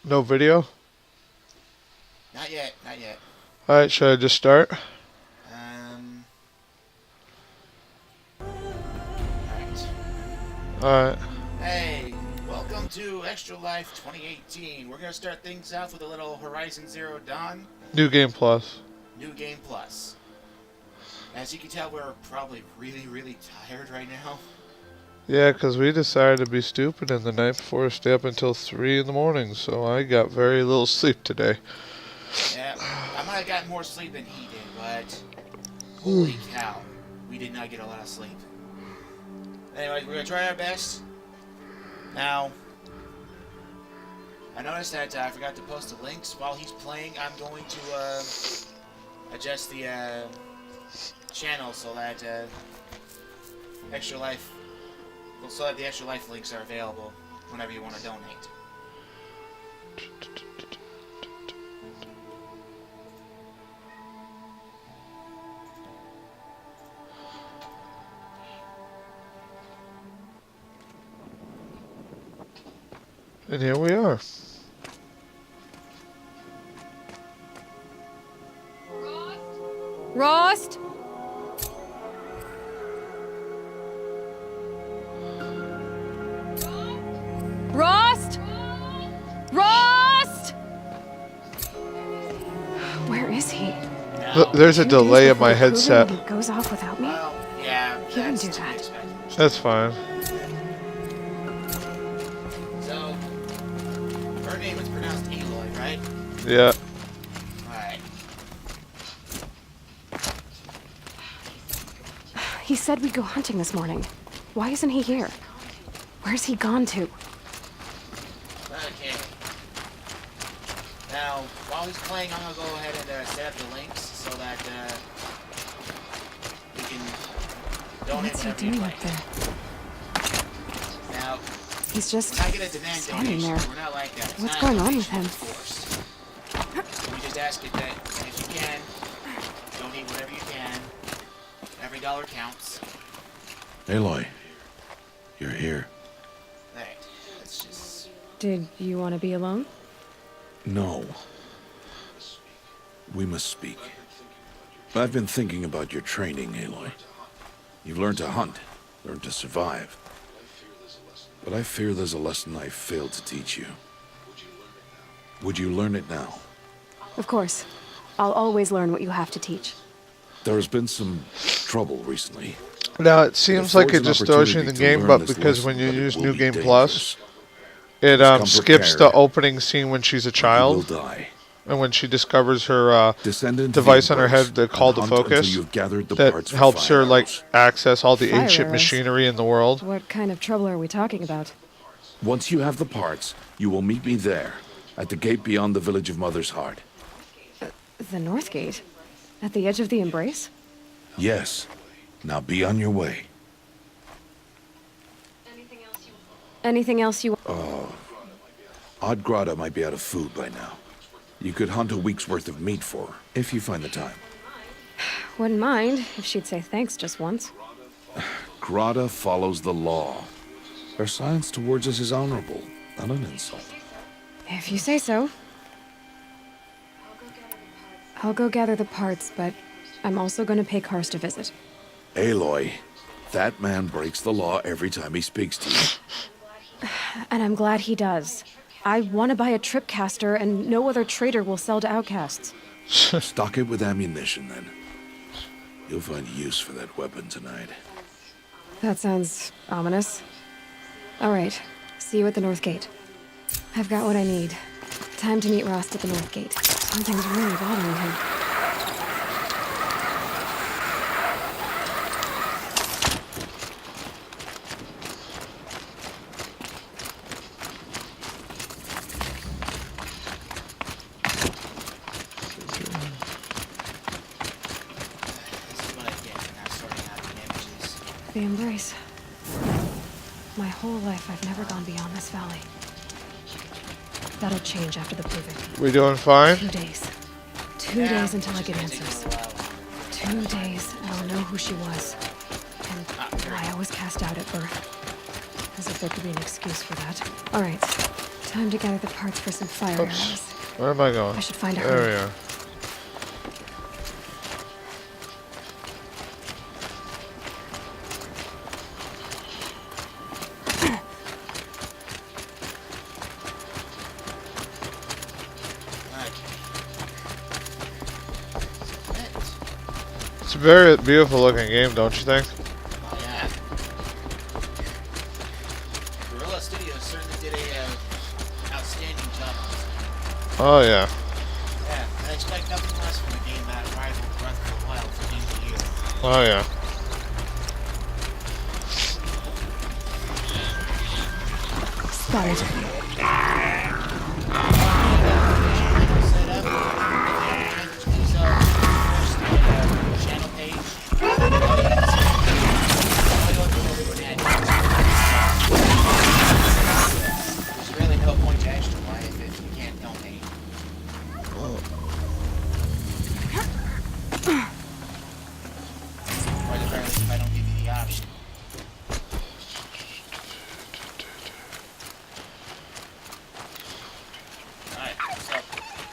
No video? Not yet, not yet. Alright, should I just start? Alright. Alright. Hey, welcome to Extra Life 2018. We're gonna start things off with a little Horizon Zero Dawn. New Game Plus. New Game Plus. As you can tell, we're probably really tired right now. Yeah, 'cause we decided to be stupid and the night before stay up until 3 in the morning, so I got very little sleep today. Yeah, I might have gotten more sleep than he did, but holy cow, we did not get a lot of sleep. Anyway, we're gonna try our best. Now, I noticed that I forgot to post the links while he's playing. I'm going to adjust the channel so that Extra Life, so that the Extra Life links are available whenever you want to donate. And here we are. Rost? Rost? Rost? Where is he? Now, There's a 2 days delay in before my the proving headset. He goes off without me? well, yeah, He wouldn't that's do to be that. expected. That's fine. So, her name is pronounced Aloy, right? Yeah. Alright. He said we'd go hunting this morning. Why isn't he here? Where's he gone to? Okay. Now, while he's playing, I'm gonna go ahead and set up the links so that we can donate What's he whenever you doing play. up there? Now, He's just we're not gonna demand standing donations. there. We're not like that. It's What's not a going on with donation, him? of course. We just ask it that if you can, donate whatever you can. Every dollar counts. Aloy, you're here. Alright, let's just... Did you want to be alone? No. We must speak. I've been thinking about your training, Aloy. You've learned to hunt, learned to survive. But I fear there's a lesson I failed to teach you. Would you learn it now? Of course. I'll always learn what you have to teach. There has been some trouble recently. Now it seems like it affords an just throws you in the opportunity to game, learn but this because lesson, when you but it use will New be Game dangerous. Plus, it Come skips the prepared. opening scene when she's a You will child die. and when she discovers her Descend into the device on her embrace head, the call and to hunt until focus, you've gathered the that parts for helps her fire like arrows. access all the Fire ancient arrows. machinery in the world. What kind of trouble are we talking about? Once you have the parts, you will meet me there, at the gate beyond the village of Mother's Heart. The North Gate? At the edge of the Embrace? Yes. Now be on your way. Anything else you... Odd Grata might be out of food by now. You could hunt a week's worth of meat for her, if you find the time. Wouldn't mind if she'd say thanks just once. Grata follows the law. Her silence towards us is honorable, not an insult. If you say so. I'll go gather the parts, but I'm also going to pay Karst a visit. Aloy, that man breaks the law every time he speaks to you. And I'm glad he does. I want to buy a tripcaster, and no other trader will sell to outcasts. Stock it with ammunition, then. You'll find use for that weapon tonight. That sounds ominous. All right, see you at the North Gate. I've got what I need. Time to meet Rost at the North Gate. Something's really bothering him. The Embrace. My whole life, I've never gone beyond this valley. That'll change after the proving. We doing fine? 2 days. 2 days until I get answers. 2 days, and I'll know who she was. And why I was cast out at birth. As if there could be an excuse for that. Alright. Time to gather the parts for some fire Oops. arrows. Where am I going? I should find a There home. we are. It's a very beautiful looking game, don't you think? Oh yeah. Guerrilla Studios certainly did a outstanding job. Oh yeah. Yeah, I expect nothing less from a game that rivaled Breath of the Wild for Game of the Year. Oh yeah. Spotted. Set up. Please first the channel page. There's really no point to Extra Life if you can't donate. Or at the very least, if I don't give you the option. Alright, so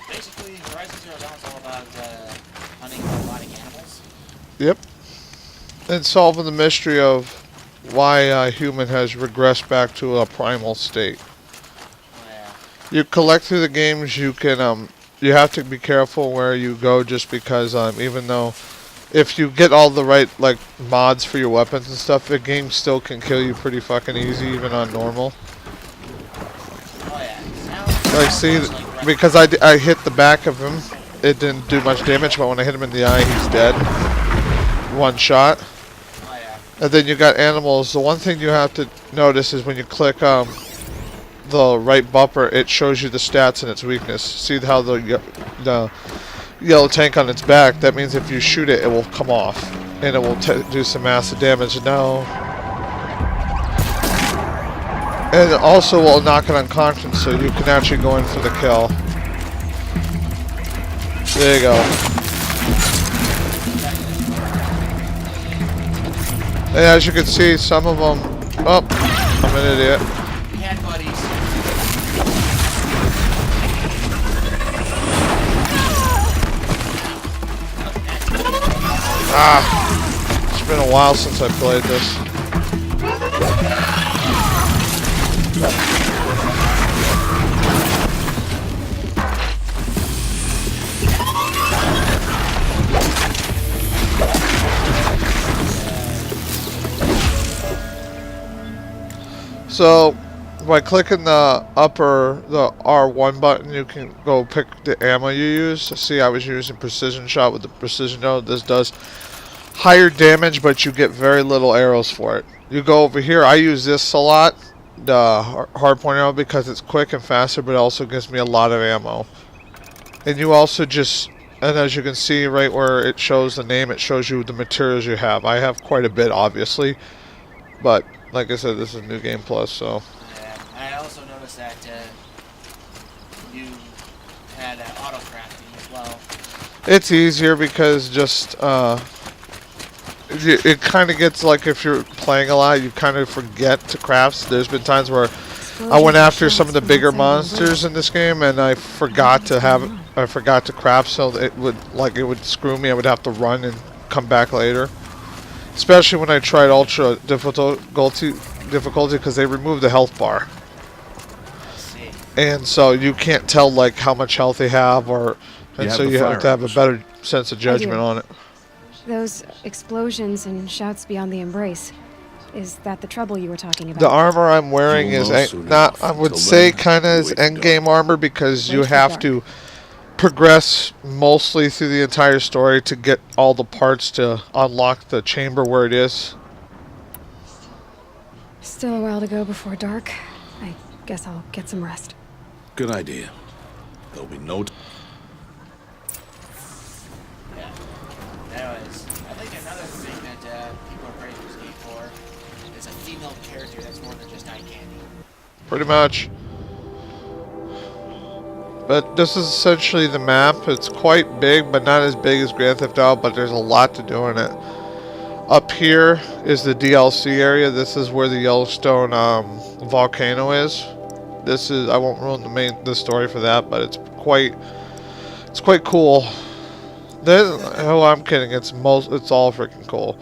basically Horizon Zero Dawn is all about hunting aquatic animals. Yep. And solving the mystery of why a human has regressed back to a primal state. Oh, yeah. You collect through the games. You can you have to be careful where you go, just because even though if you get all the right like mods for your weapons and stuff, the game still can kill you pretty fucking easy even on normal. Oh yeah. Like see, because I hit the back of him, it didn't do much damage, but when I hit him in the eye, he's dead. One shot. Oh yeah. And then you got animals. The one thing you have to notice is when you click the right bumper, it shows you the stats and its weakness. See how the yellow tank on its back? That means if you shoot it, it will come off, and it will do some massive damage. Now, and it also will knock it unconscious, so you can actually go in for the kill. There you go. And as you can see, some of them... Oh, I'm an idiot. We had buddies. Ah, it's been a while since I played this. So, by clicking the R1 button, you can go pick the ammo you use. See, I was using Precision Shot with the Precision Node. This does higher damage, but you get very little arrows for it. You go over here. I use this a lot, the hardpoint arrow, because it's quick and faster, but it also gives me a lot of ammo. And you also just, and as you can see right where it shows the name, it shows you the materials you have. I have quite a bit, obviously, but like I said, this is New Game Plus, so. I also noticed that you had auto crafting as well. It's easier because just it kind of gets like if you're playing a lot, you kind of forget to craft. There's been times where I went after some of the bigger monsters in this game, and I forgot to craft, so it would screw me. I would have to run and come back later. Especially when I tried ultra difficulty because they removed the health bar, and so you can't tell like how much health they have, and so you have to have a better sense of judgment on it. Those explosions and shouts beyond the embrace. Is that the trouble you were talking about? The armor I'm wearing is not, I would say, kind of is endgame armor, because you have to progress mostly through the entire story to get all the parts to unlock the chamber where it is. Still a while to go before dark. I guess I'll get some rest. Good idea. There'll be no... Yeah. Anyways, I think another thing that people are praising this game for is a female character that's more than just eye candy. Pretty much. But this is essentially the map. It's quite big, but not as big as Grand Theft Auto, but there's a lot to do in it. Up here is the DLC area. This is where the Yellowstone volcano is. this is, I won't ruin the story for that, but it's quite cool. Oh, I'm kidding. It's all freaking cool.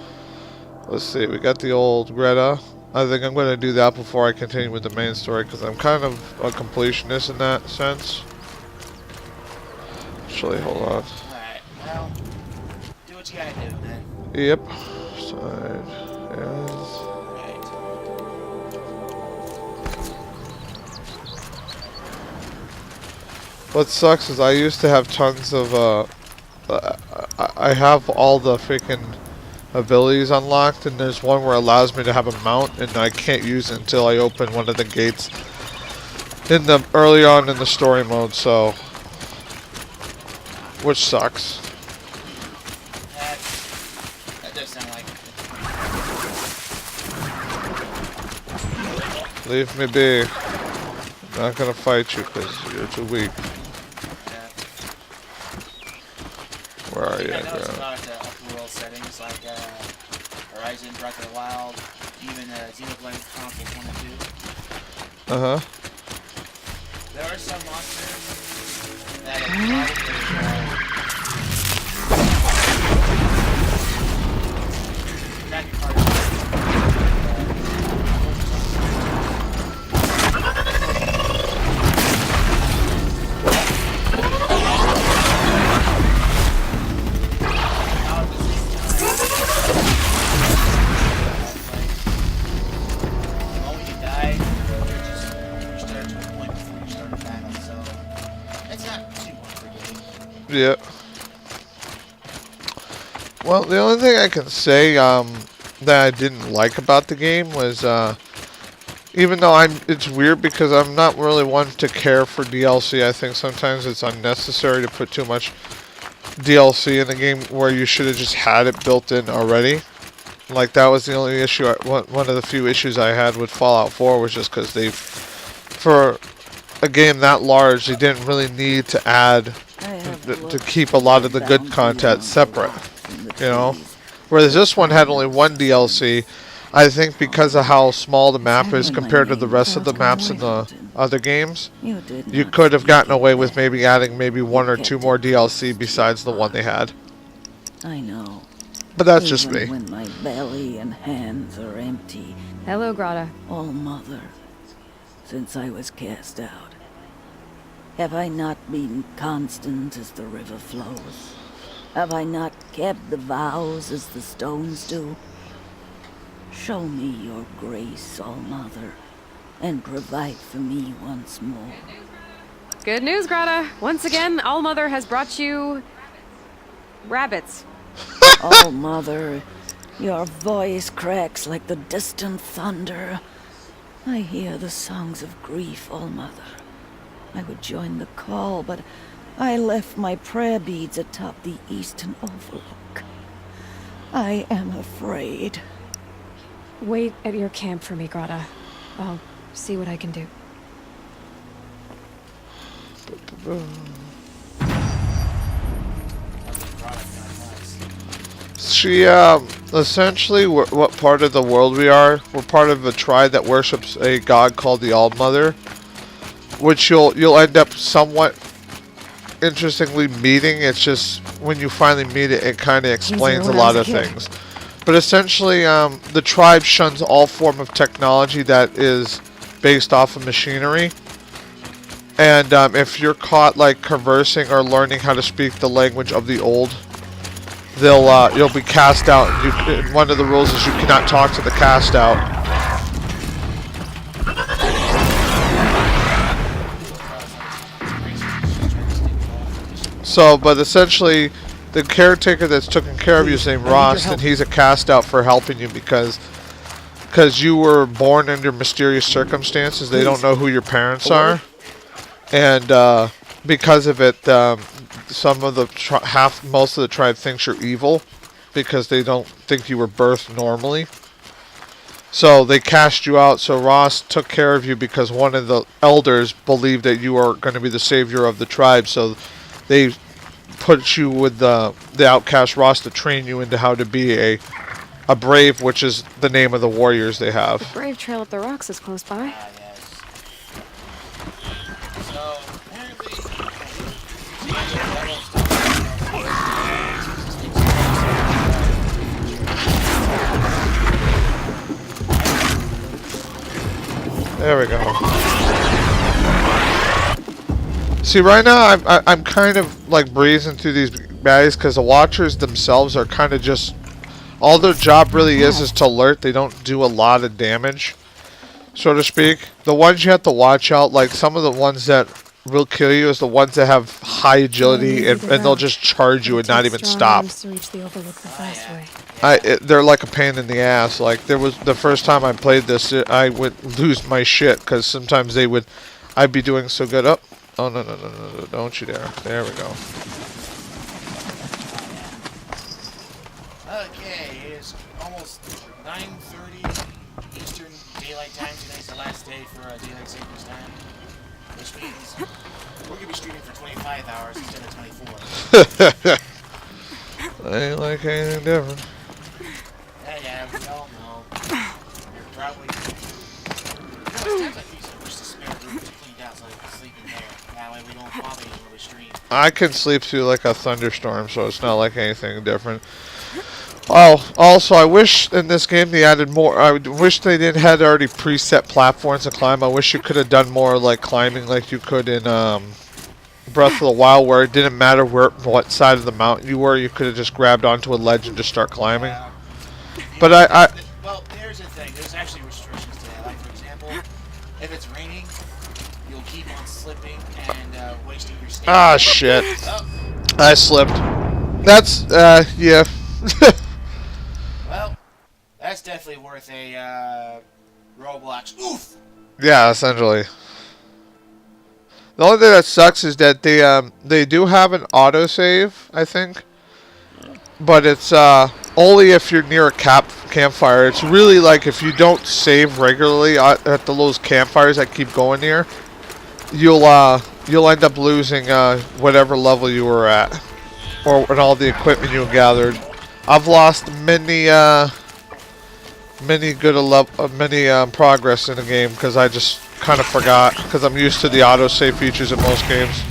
Let's see. We got the old Greta. I think I'm going to do that before I continue with the main story because I'm kind of a completionist in that sense. Actually, hold on. Alright, well, do what you gotta do, man. Yep. Side is. Alright. What sucks is I used to have tons of I have all the freaking abilities unlocked, and there's one where it allows me to have a mount, and I can't use it until I open one of the gates in the early on in the story mode. So, which sucks. That does sound like it. Leave me be. I'm not gonna fight you because you're too weak. Where are you, I know it's bro? about open world settings like Horizon, Breath of the Wild, even Xenoblade Chronicles 1 and 2. Uh-huh. There are some monsters that are probably Yeah. Well, the only thing I can say that I didn't like about the game was even though it's weird because I'm not really one to care for DLC. I think sometimes it's unnecessary to put too much DLC in the game where you should have just had it built in already. Like that was the only issue. One of the few issues I had with Fallout 4 was just because for a game that large, they didn't really need to add to keep a lot of the good content separate, you know. Whereas this one had only one DLC. I think because of how small the map is compared to the rest of the maps in the other games, you could have gotten away with maybe adding maybe one or two more DLC besides the one they had. I know. But that's just me. When my belly and hands are empty. Hello, Grata. Oh, Mother, since I was cast out, have I not been constant as the river flows? Have I not kept the vows as the stones do? Show me your grace, All Mother, and provide for me once more. Good news, Grata. Once again, All Mother has brought you rabbits. All Mother, your voice cracks like the distant thunder. I hear the songs of grief, All Mother. I would join the call, but I left my prayer beads atop the eastern overlook. I am afraid. Wait at your camp for me, Grata. I'll see what I can do. She, essentially, what part of the world we are, we're part of a tribe that worships a god called the All-Mother, which you'll end up somewhat interestingly meeting. It's just, when you finally meet it, it kind of explains a lot of things. But essentially, the tribe shuns all form of technology that is based off of machinery. And if you're caught, like, conversing or learning how to speak the language of the old, you'll be cast out. And one of the rules is you cannot talk to the cast out. So, but essentially, the caretaker that's taking care of you is named Rost, and he's a cast out for helping you because you were born under mysterious circumstances. They don't know who your parents are, and because of it, some of the most of the tribe thinks you're evil because they don't think you were birthed normally. So they cast you out. So Ross took care of you because one of the elders believed that you are going to be the savior of the tribe. So they put you with the outcast Ross to train you into how to be a brave, which is the name of the warriors they have. The Brave Trail up the rocks is close by. Yes. There we go. See, right now I'm kind of like breezing through these baddies because the Watchers themselves are kind of just, all their job really is to alert. They don't do a lot of damage, so to speak. The ones you have to watch out, like some of the ones that will kill you, is the ones that have high agility and they'll just charge you and not even stop. To reach the Overlook the fast way. They're like a pain in the ass. Like there was the first time I played this, I would lose my shit because sometimes I'd be doing so good. Oh no, don't you dare! There we go. Okay, it is almost 9:30 Eastern Daylight Time. Tonight's the last day for Daylight Savings Time, which means we're gonna be streaming for 25 hours instead of 24. Ain't like anything different. Yeah, we all know. You're probably. Sometimes I wish the spare room was cleaned out so I can sleep in there. That way we don't bother you when we stream. I can sleep through like a thunderstorm, so it's not like anything different. Oh, also, I wish in this game they added more. I wish they didn't had already preset platforms to climb. I wish you could have done more like climbing like you could in Breath of the Wild, where it didn't matter what side of the mountain you were. You could have just grabbed onto a ledge and just start climbing. But Well, here's the thing. There's actually restrictions to that. Like, for example, if it's raining, you'll keep on slipping and wasting your stamina. ah shit, Oh, I slipped. That's yeah. well, that's definitely worth a Roblox. Oof! Yeah, essentially. The only thing that sucks is that they do have an autosave, I think, but it's only if you're near a campfire. It's really like if you don't save regularly at those campfires that keep going near, you'll end up losing whatever level you were at, and all the equipment you gathered. I've lost many progress in the game because I just kind of forgot, because I'm used to the autosave features in most games.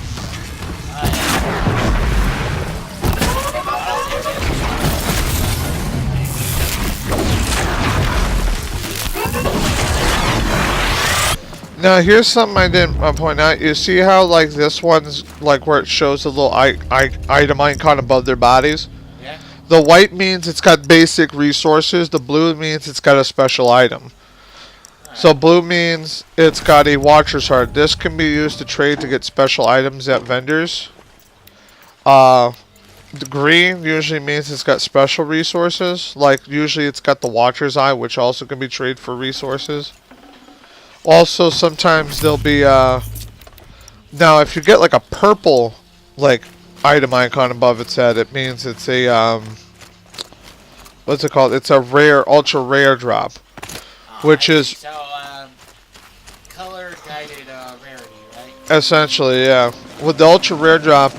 Now here's something I didn't point out. You see how like this one's like where it shows a little item icon above their bodies? Yeah. The white means it's got basic resources. The blue means it's got a special item. So blue means it's got a Watcher's Heart. This can be used to trade to get special items at vendors. The green usually means it's got special resources. Like usually it's got the Watcher's Eye, which also can be traded for resources. Also sometimes there'll be now if you get like a purple like item icon above its head, it means it's a what's it called? It's a rare, ultra rare drop. Which is so color guided rarity, right? essentially, yeah. With the ultra rare drop,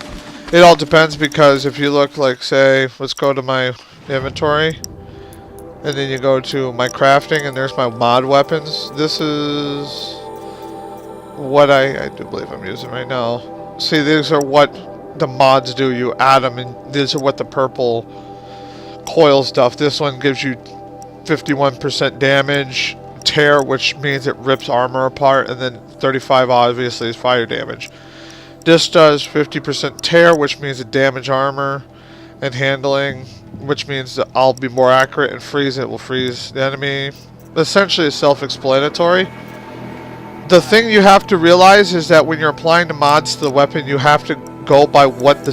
it all depends, because if you look like, say, let's go to my inventory, and then you go to my crafting, and there's my mod weapons. This is what I do believe I'm using right now. See, these are what the mods do. You add them, and these are what the purple coil stuff. This one gives you 51% damage, tear, which means it rips armor apart, and then 35 obviously is fire damage. This does 50% tear, which means it damage armor, and handling, which means that I'll be more accurate, and freeze, it will freeze the enemy. Essentially it's self-explanatory. The thing you have to realize is that when you're applying the mods to the weapon, you have to go by what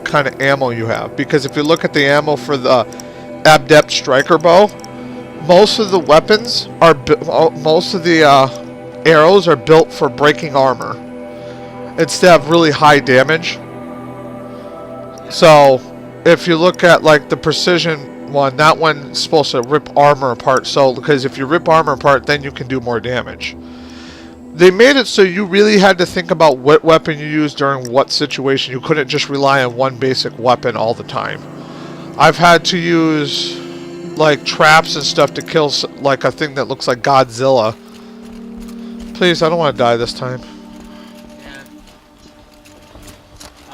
kind of ammo you have, because if you look at the ammo for the Adept Striker Bow, most of the weapons are most of the arrows are built for breaking armor instead of really high damage. So if you look at like the precision one, that one's supposed to rip armor apart. So because if you rip armor apart, then you can do more damage. They made it so you really had to think about what weapon you use during what situation. You couldn't just rely on one basic weapon all the time. I've had to use like traps and stuff to kill like a thing that looks like Godzilla. Please, I don't want to die this time. Yeah.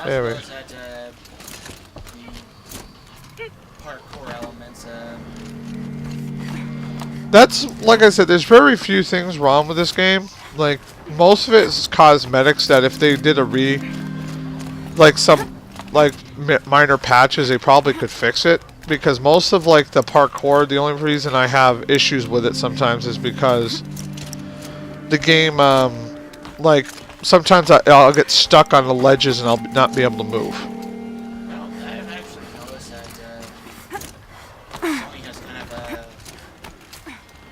There we go. That the parkour elements That's, like I said, there's very few things wrong with this game. Like, most of it is cosmetics that if they did like some, like, minor patches, they probably could fix it. Because most of, like, the parkour, the only reason I have issues with it sometimes is because the game, like, sometimes I'll get stuck on the ledges and I'll not be able to move. No, I've actually noticed that Sony has kind of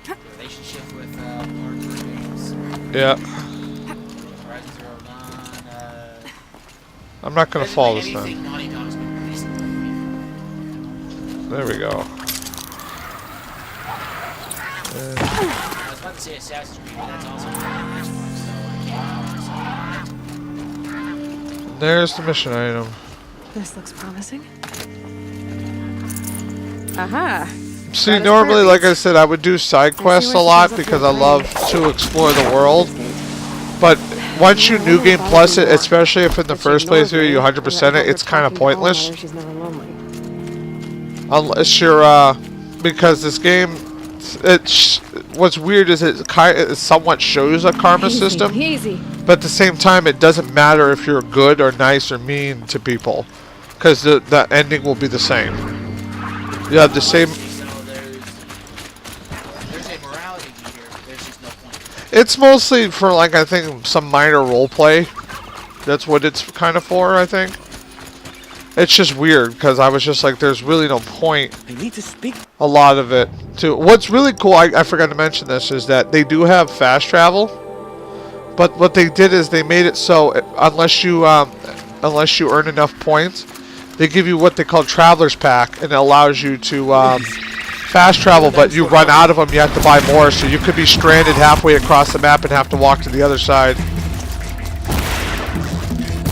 a relationship with parkour games. Yeah. Horizon Zero Dawn, I'm not going to fall this time. anything Naughty Dog's been releasing lately. There we go. I was about to say Assassin's Creed, but that's also on Xbox, so I can't. There's the mission item. This looks promising. Aha! See, That is normally, like I perfect. said, I would do side quests a lot because I love to explore the world. But once you New Game Plus it, especially if in the first playthrough you 100% it, it's kind of pointless. She's never lonely. Unless you're, because this game, what's weird is it somewhat shows a karma system, Easy. but at the same time it doesn't matter if you're good or nice or mean to people, because the ending will be the same. You have the same. So there's a morality meter, there's just no point. It's mostly for, like, I think some minor role play. That's what it's kind of for, I think. It's just weird because I was just like, there's really no point. I need to speak. A lot of it too. What's really cool, I forgot to mention this, is that they do have fast travel. But what they did is they made it so unless you earn enough points, they give you what they call Traveler's Pack, and it allows you to fast travel. But you run out of them, you have to buy more, so you could be stranded halfway across the map and have to walk to the other side.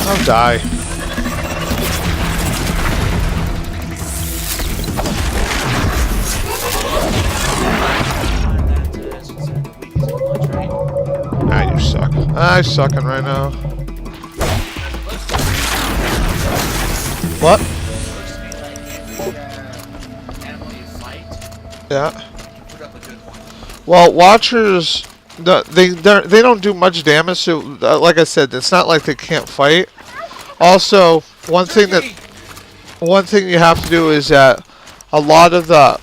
I'll die. Ah, you suck. I'm sucking right now. What? Yeah. Well, Watchers, they don't do much damage. So, like I said, it's not like they can't fight. Also, one thing you have to do is that a lot of the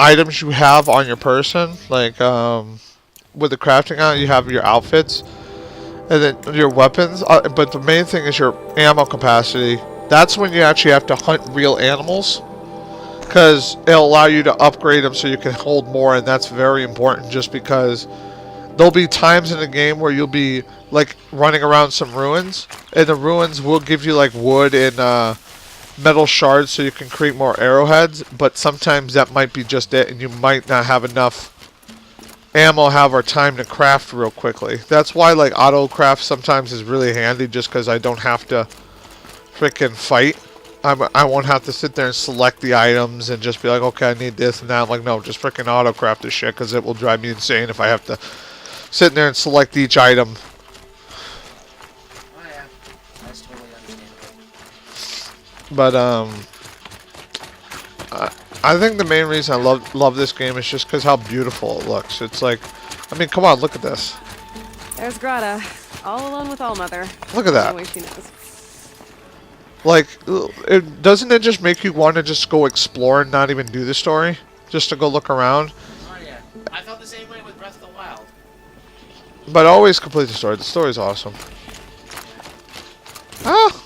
items you have on your person, with the crafting on it, you have your outfits and then your weapons. But the main thing is your ammo capacity. That's when you actually have to hunt real animals, because it'll allow you to upgrade them so you can hold more, and that's very important. Just because there'll be times in the game where you'll be running around some ruins, and the ruins will give you wood and metal shards so you can create more arrowheads, but sometimes that might be just it, and you might not have enough ammo or time to craft real quickly. That's why auto craft sometimes is really handy, just because I don't have to freaking fight. I won't have to sit there and select the items and just be like, okay, I need this and that. I'm like, no, just freaking auto craft this shit, because it will drive me insane if I have to sit there and select each item. Oh yeah, that's totally understandable. But I think the main reason I love this game is just because how beautiful it looks. It's I mean, come on, look at this. There's Grata, all alone with Allmother. Look at that. No way she knows. Doesn't it just make you want to just go explore and not even do the story? Just to go look around? Oh yeah, I felt the same way with Breath of the Wild. But always complete the story. The story's awesome. Ah!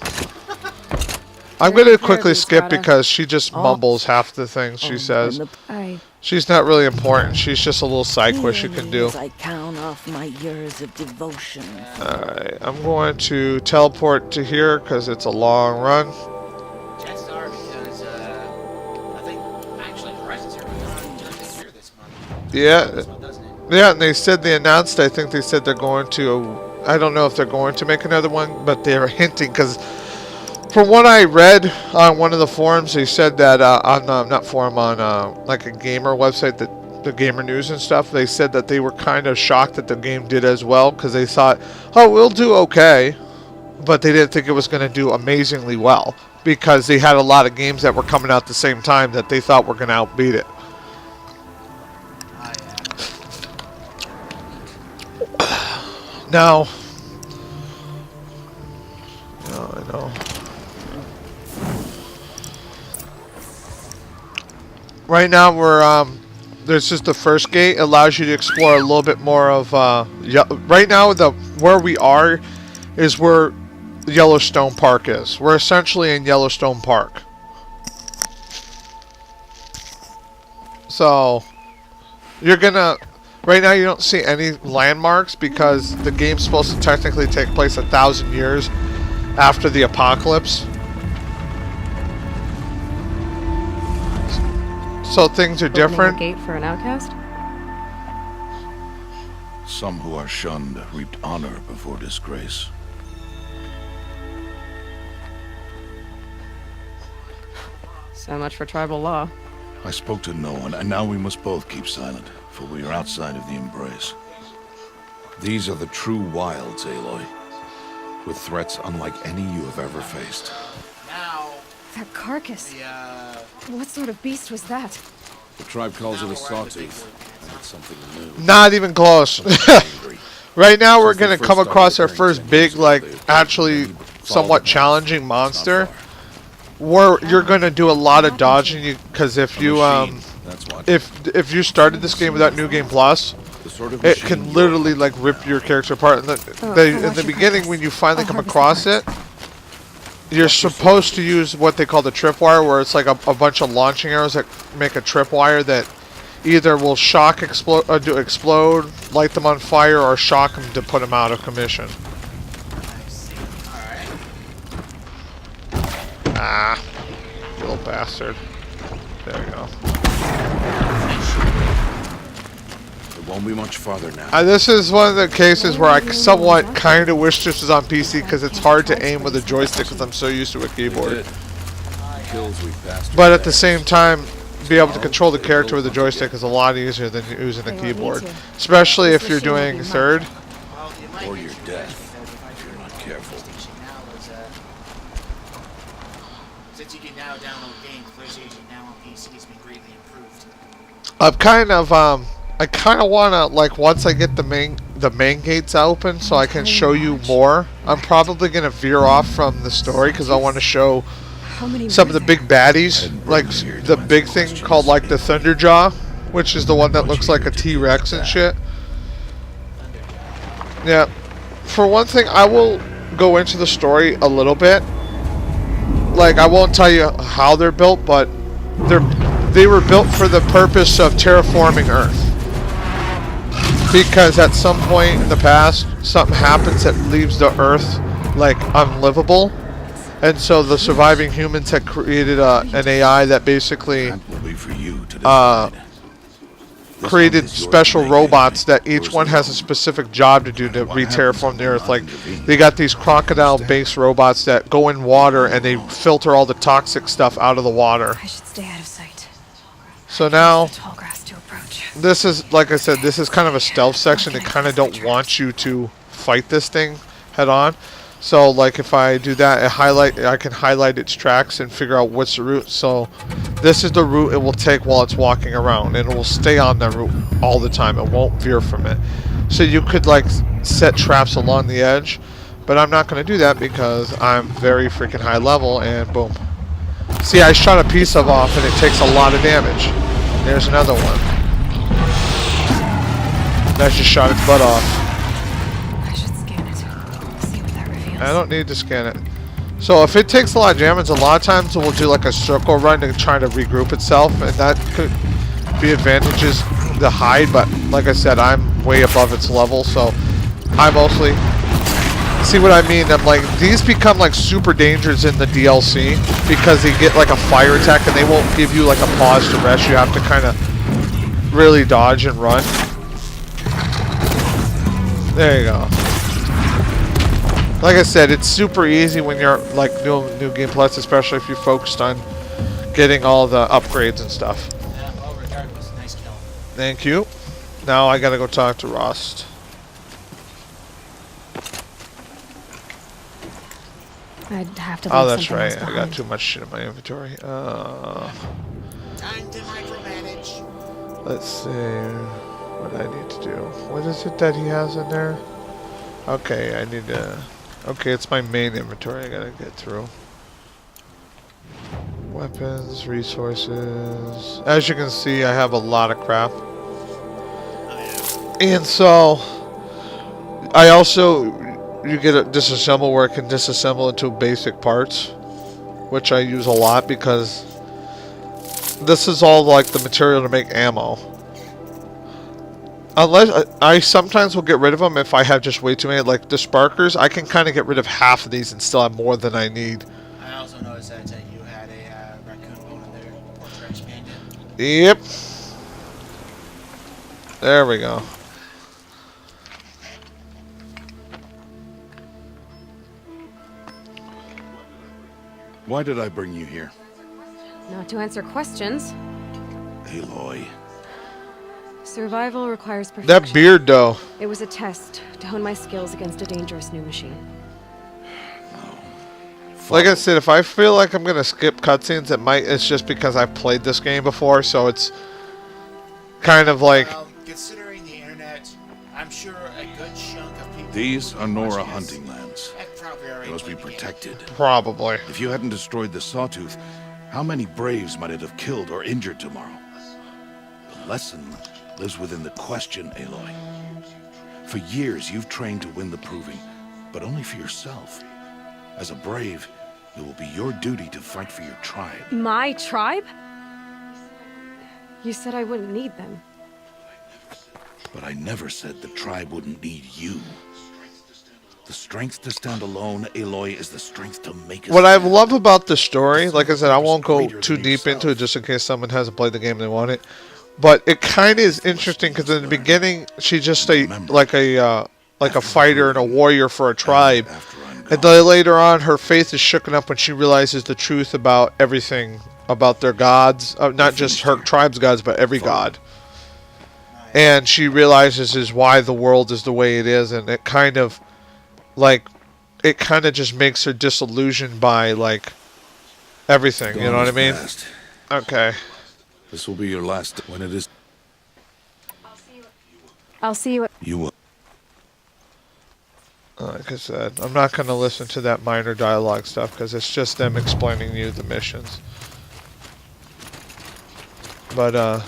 I'm going to quickly skip because she just mumbles half the things she says. She's not really important. She's just a little side quest you can do. I count off my years of devotion. Alright, I'm going to teleport to here because it's a long run. Chances are, because I think actually Horizon Zero Dawn just here this month. Yeah. This month, doesn't it? Yeah, and they said they announced, I think they said they're going to, I don't know if they're going to make another one, but they're hinting, because from what I read on one of the forums, they said that not forum, on a gamer website, that the Gamer News and stuff, they said that they were kind of shocked that the game did as well, because they thought, oh, we'll do okay, but they didn't think it was going to do amazingly well, because they had a lot of games that were coming out at the same time that they thought were going to outbeat it. Now, no, I know. Right now we're there's just the first gate. It allows you to explore a little bit more of right now where we are is where Yellowstone Park is. We're essentially in Yellowstone Park. So you're gonna right now you don't see any landmarks because the game's supposed to technically take place 1,000 years after the apocalypse. So things are Opening a different. gate for an outcast? Some who are shunned reaped honor before disgrace. So much for tribal law. I spoke to no one, and now we must both keep silent, for we are outside of the Embrace. These are the true wilds, Aloy, with threats unlike any you have ever faced. Now, That carcass. the, What sort of beast was that? The tribe calls it now a we're at the big sawtooth, word. and it's something new. Not even close. Angry. Right now we're Since they gonna first come started across our appearing first 10 big, years ago, like, they appeared actually to follow somewhat the path. challenging It's not monster. far. Where you're gonna do a lot of dodging, because if A you machine, that's what. if you started this game without New Game Plus, The sort of it machine can you're literally hunting like for. rip your character apart. In I'll in watch the your beginning, progress. when you finally I'll come harvest the across parts. it, you're supposed to use what they call the tripwire, where it's like a bunch of launching arrows that make a tripwire that either will shock explode, light them on fire, or shock them to put them out of commission. I see. Alright. Ah, you little bastard. There you go. It won't be much farther now. This is one of the cases where I somewhat kind of wish this was on PC because it's hard to aim with a joystick because I'm so used to a keyboard. Kills we passed But at the same time, be able to control the character with a joystick is a lot easier than using a They won't need keyboard. to. Especially if This you're machine will doing be third. Well, you might Or get your you death, because if I if you're do not my careful. PlayStation Now is, since you can now download games, PlayStation Now on PC has been greatly improved. I kind of want to, like, once I get the main gates open so I can show you more. I'm probably going to veer off from the story because I want to show How many some were of the there? big baddies, like the big thing called like the Thunderjaw, which is the one that looks like a T-Rex and shit. Yeah. For one thing, I will go into the story a little bit. Like, I won't tell you how they're built, but they were built for the purpose of terraforming Earth. Because at some point in the past, something happens that leaves the Earth like unlivable. And so the surviving humans had created an AI that basically That will be for you to decide. This created hunt is yours special to make, robots Aloy. that each Yours one has a alone. specific job to do to What happens re-terraform the when Earth. not Like, intervened? they got these crocodile-based robots that go in water and they filter all the toxic stuff out of the water. I should stay out of sight. So now, The tall grass to approach. this is, like I said, this is kind of a stealth section. They kind of don't want you to fight this thing head on. So, like, if I do that, I can highlight its tracks and figure out what's the route. So, this is the route it will take while it's walking around, and it will stay on that route all the time. It won't veer from it. So you could, like, set traps along the edge, but I'm not going to do that because I'm very freaking high level, and boom. See, I shot a piece of off, and it takes a lot of damage. There's another one. That just shot its butt off. I should scan it. See what that reveals. I don't need to scan it. So if it takes a lot of damage, a lot of times it will do like a circle run to try to regroup itself, and that could be advantages to hide, but like I said, I'm way above its level, so I mostly... See what I mean? I'm like, these become like super dangerous in the DLC because they get like a fire attack and they won't give you like a pause to rest. You have to kind of really dodge and run. There you go. Like I said, it's super easy when you're like new Game Plus, especially if you're focused on getting all the upgrades and stuff. Yeah, well, regardless, nice kill. Thank you. Now I gotta go talk to Rost. I'd have to leave Oh, that's something right. else I got behind. too much shit in my inventory. Time to micromanage. Let's see. what I need to do. What is it that he has in there? Okay, I need to... Okay, it's my main inventory I gotta get through. Weapons, resources. As you can see, I have a lot of crap. And so, I also, you get a disassemble where it can disassemble into basic parts, which I use a lot because this is all like the material to make ammo. Unless I sometimes will get rid of them if I have just way too many, like the sparkers. I can kind of get rid of half of these and still have more than I need. I also noticed that you had a raccoon bone in there, or trash panda. Yep. There we go. Why did I bring you here? Not to answer questions. Aloy. Survival requires perfection. That beard, though. It was a test to hone my skills against a dangerous new machine. Like I said, if I feel like I'm gonna skip cutscenes, it's just because I've played this game before, so it's kind of like... Well, considering the internet, I'm sure a good chunk of people... These who are Nora watch this hunting lands. have probably already They must be played the game. protected. Probably. If you hadn't destroyed the Sawtooth, how many Braves might it have killed or injured tomorrow? The lesson lives within the question, Aloy. For years, you've trained to win the Proving, but only for yourself. As a Brave, it will be your duty to fight for your tribe. My tribe? You said I wouldn't need them. But I never said the tribe wouldn't need you. The strength to stand alone, Aloy, is the strength to make it. What I love about the story, like I said, I won't go too deep into it just in case someone hasn't played the game and they want it. But it kind of is interesting because in the beginning, she's just like a fighter and a warrior for a tribe. And then later on, her faith is shooken up when she realizes the truth about everything, about their gods, not just her tribe's gods, but every god. And she realizes is why the world is the way it is, and it kind of just makes her disillusioned by like everything. You know what I mean? Okay. This will be your last. When it is, I'll see you at... you will. Like I said, I'm not going to listen to that minor dialogue stuff because it's just them explaining you the missions. But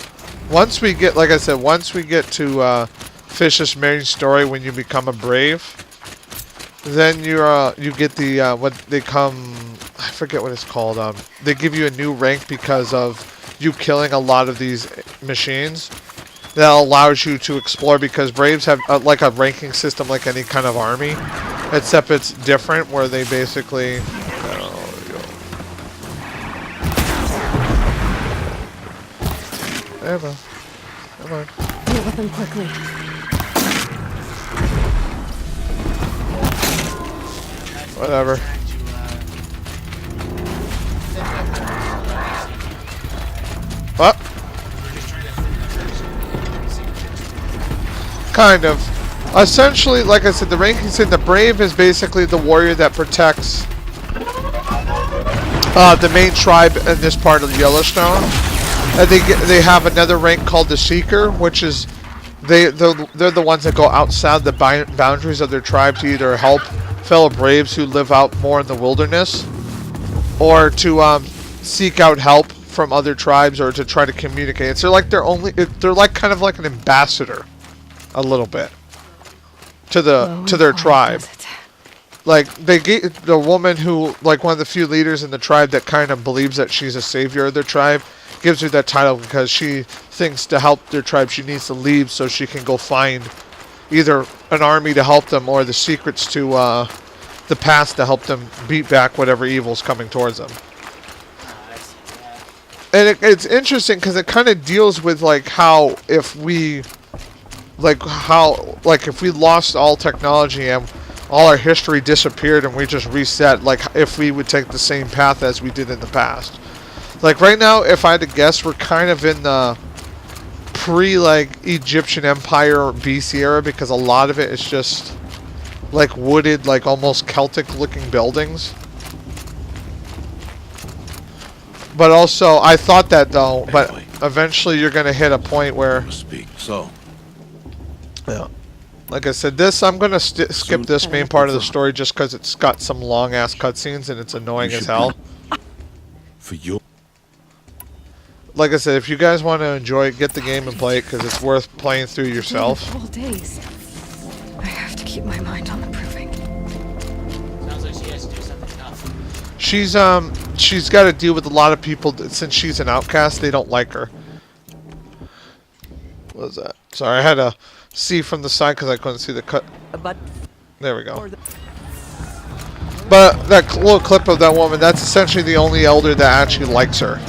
once we get, like I said, once we get to Fish's main story, when you become a Brave, then you get the what they come, I forget what it's called. They give you a new rank because of you killing a lot of these machines. That allows you to explore because Braves have like a ranking system like any kind of army, except it's different where they basically... There we go. Come on. Deal with them quickly. Whatever. What? Kind of. Essentially, like I said, the ranking system, the Brave is basically the warrior that protects the main tribe in this part of Yellowstone. And they have another rank called the Seeker, which is they're the ones that go outside the boundaries of their tribe to either help fellow Braves who live out more in the wilderness, or to seek out help from other tribes, or to try to communicate. So they're like kind of like an ambassador, a little bit, to their tribe. Like they get the woman who, like one of the few leaders in the tribe that kind of believes that she's a savior of their tribe, gives her that title because she thinks to help their tribe she needs to leave so she can go find either an army to help them or the secrets to the past to help them beat back whatever evil's coming towards them. And it's interesting because it kind of deals with like how if we lost all technology and all our history disappeared and we just reset, like if we would take the same path as we did in the past. Like right now, if I had to guess, we're kind of in the Egyptian Empire or BC era because a lot of it is just like wooded, like almost Celtic looking buildings. But also, I thought that though, but eventually you're going to hit a point where... Speak. So, Yeah. Like I said, this I'm gonna skip this main part of the story just because it's got some long ass cutscenes and it's annoying as hell. For you. Like I said, if you guys want to enjoy it, get the game and play it because it's worth playing through yourself. Whole days. I have to keep my mind on the proving. Sounds like she has to do something tough. She's got to deal with a lot of people since she's an outcast. They don't like her. What was that? Sorry, I had to see from the side because I couldn't see the cut. But There we go. But that little clip of that woman, that's essentially the only elder that actually likes her.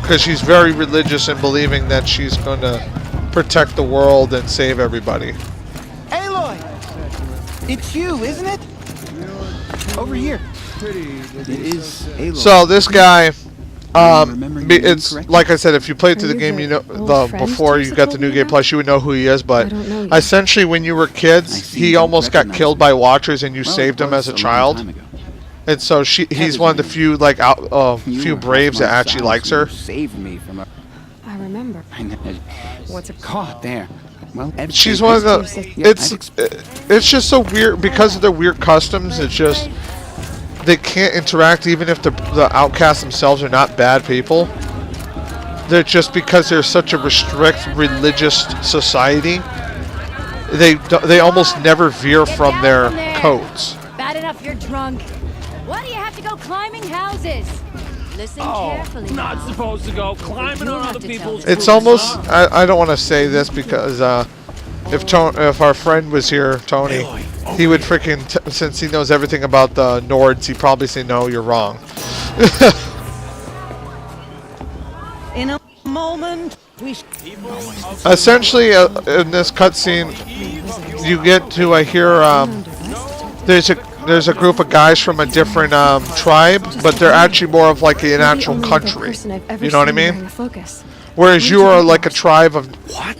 Because she's very religious in believing that she's going to protect the world and save everybody. Aloy! It's you, isn't it? Over here. It is Aloy. So this guy, remembering the name it's correctly? like I said, if you played through Are the you game, you the know old friend before you Teresa got the told New me Game about? Plus, you would know who he is. But I don't know you. essentially, when you were I kids, see he you almost got recognize killed me. by Watchers, and you Well, saved it him as a was long child. time ago. And so he's one of the few like You few were braves that half my actually size likes when her. you saved me from a... I remember. What's it caught there? Well, She's one of the. It's just so weird because of their weird customs. It's just they can't interact even if the outcasts themselves are not bad people. They're just because they're such a restrict religious society. They almost never veer from their codes. Bad enough you're drunk. Why do you have to go climbing houses? Listen carefully. Not now. supposed to go climbing You'll on have other to tell people's the It's roofs, almost. huh? I don't want to say this because if our friend was here, Tony, he would freaking since he knows everything about the Nords, he'd probably say no, you're wrong. In a moment, we... Essentially, in this cutscene, you get to hear there's a group of guys from a different tribe, but they're actually more of like an actual country. You know what I mean? Whereas you are like a tribe of. What?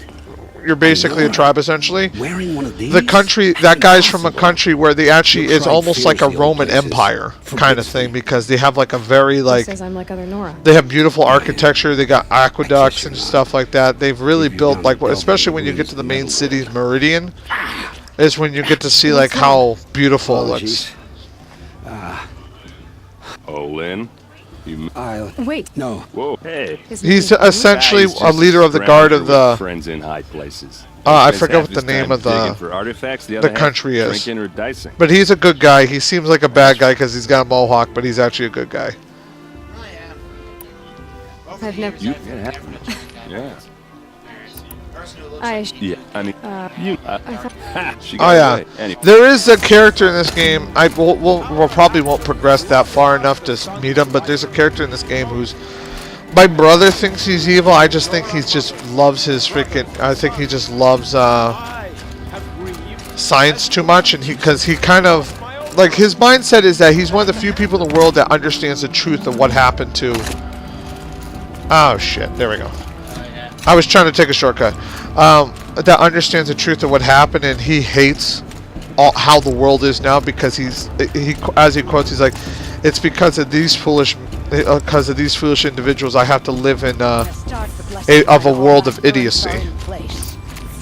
You're basically a tribe essentially. Wearing one of these? The country, that guy's from a country where they actually is almost like a Roman Empire kind of thing because they have like a very like. Says I'm like other Nora. They have beautiful architecture. They got aqueducts and stuff like that. They've really built like, especially when you get to the main city's Meridian, is when you get to see like how beautiful it looks. Olin, you. Wait. No. Whoa, hey. He's essentially a leader of the guard of the. Friends in high places. I forget what the name of the country is. Drinking or dicing. But he's a good guy. He seems like a bad guy because he's got a mohawk, but he's actually a good guy. Oh, yeah. I've never. You, yeah. Person who looks I. Yeah, I mean, you. I thought. Ha, she Oh got yeah, away. Anyway. there is a character in this game. We'll probably won't progress that far enough to meet him, but there's a character in this game who's. My brother thinks he's evil. I just think he just loves his freaking. I think he just loves science too much, and because he kind of like his mindset is that he's one of the few people in the world that understands the truth of what happened to. Oh shit! There we go. I was trying to take a shortcut. That understands the truth of what happened, and he hates how the world is now because as he quotes, he's like, "It's because of these foolish individuals I have to live in of a world of idiocy,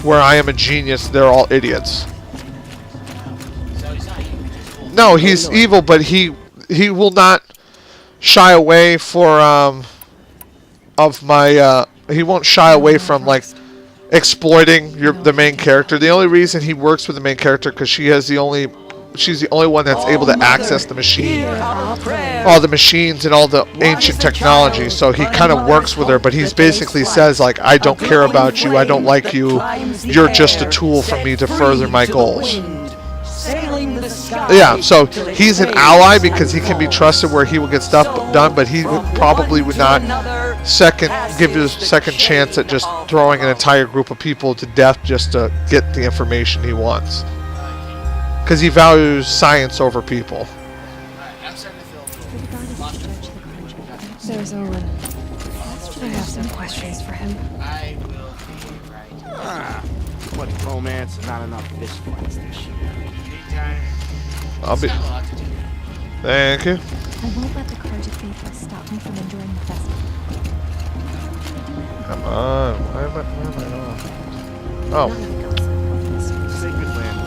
where I am a genius. They're all idiots." So he's not evil, he's just full. No, he's evil, but he will not shy away he won't shy away from like exploiting the main character. The only reason he works with the main character because she's the only one that's able to access the machine, all the machines and all the ancient technology. So he kind of works with her, but he's basically says like, I don't care about you, I don't like you, you're just a tool for me to further my goals. Yeah, so he's an ally because he can be trusted where he will get stuff done, but he probably would not give you a second chance at just throwing an entire group of people to death just to get the information he wants. Because he values science over people. Alright, I'm starting to feel There's Olin. I have some questions for him. I will be right. What romance and not enough fish fights this shit. Anytime. I'll be. Still a lot to do. Thank you. I won't let the courage of faithless stop me from enjoying the festival. Come on. Why am I off? Oh. Sacred land.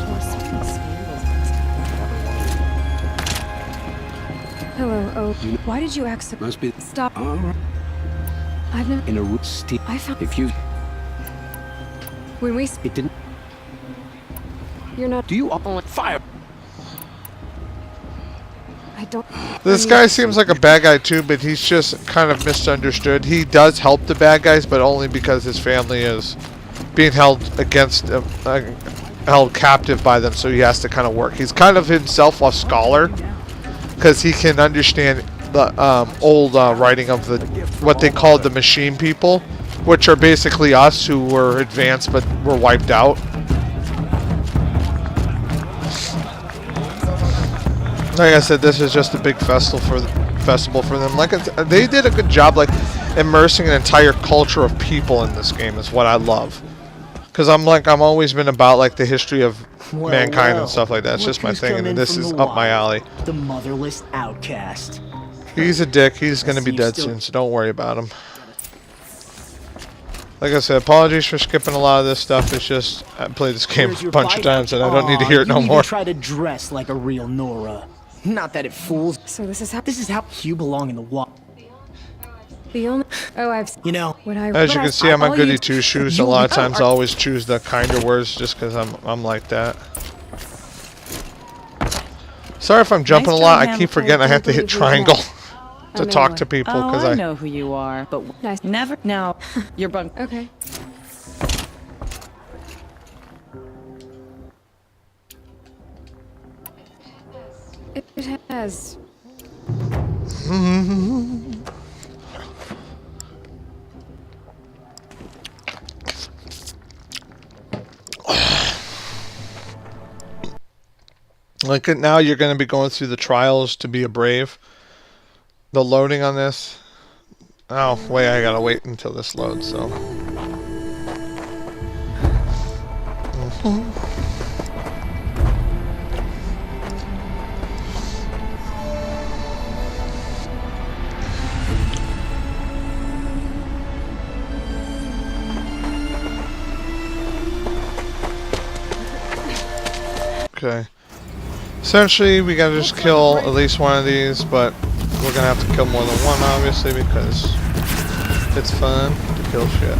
Hello, oh. Why did you act so... Must be Stop. I've never... in a root steep. I found... If you, When we... it didn't. You're not... Do you all fire? I don't... This guy seems like a bad guy too, but he's just kind of misunderstood. He does help the bad guys, but only because his family is being held held captive by them, so he has to kind of work. He's kind of himself a scholar, because he can understand the old writing of the what they called the machine people, which are basically us who were advanced but were wiped out. Like I said, this is just a big festival for them. Like they did a good job, like immersing an entire culture of people in this game is what I love. Because I'm always been about like the history of mankind and stuff like that. It's just my thing, and this is up my alley. The motherless outcast. He's a dick. He's gonna be dead soon, so don't worry about him. Like I said, apologies for skipping a lot of this stuff. It's just I played this game a bunch of times, and I don't need to hear it no you more. Even try to dress like a real Nora. Not that it fools. So this is how... This is how you belong in the wild. The only... Oh, I've... You know, When I... As you can see, I'm a all goody you- two shoes. A you- lot of times, I always choose the kinder words just because I'm like that. Sorry if I'm jumping a lot. I keep forgetting I have to hit triangle to talk to people because I know who you are, but Nice. never. Now, you're bunk. Okay. It has... Like now, you're going to be going through the trials to be a brave. The loading on this. Oh wait, I gotta wait until this loads. So. Okay. Essentially, we gotta just kill at least one of these, but we're gonna have to kill more than one, obviously, because it's fun to kill shit.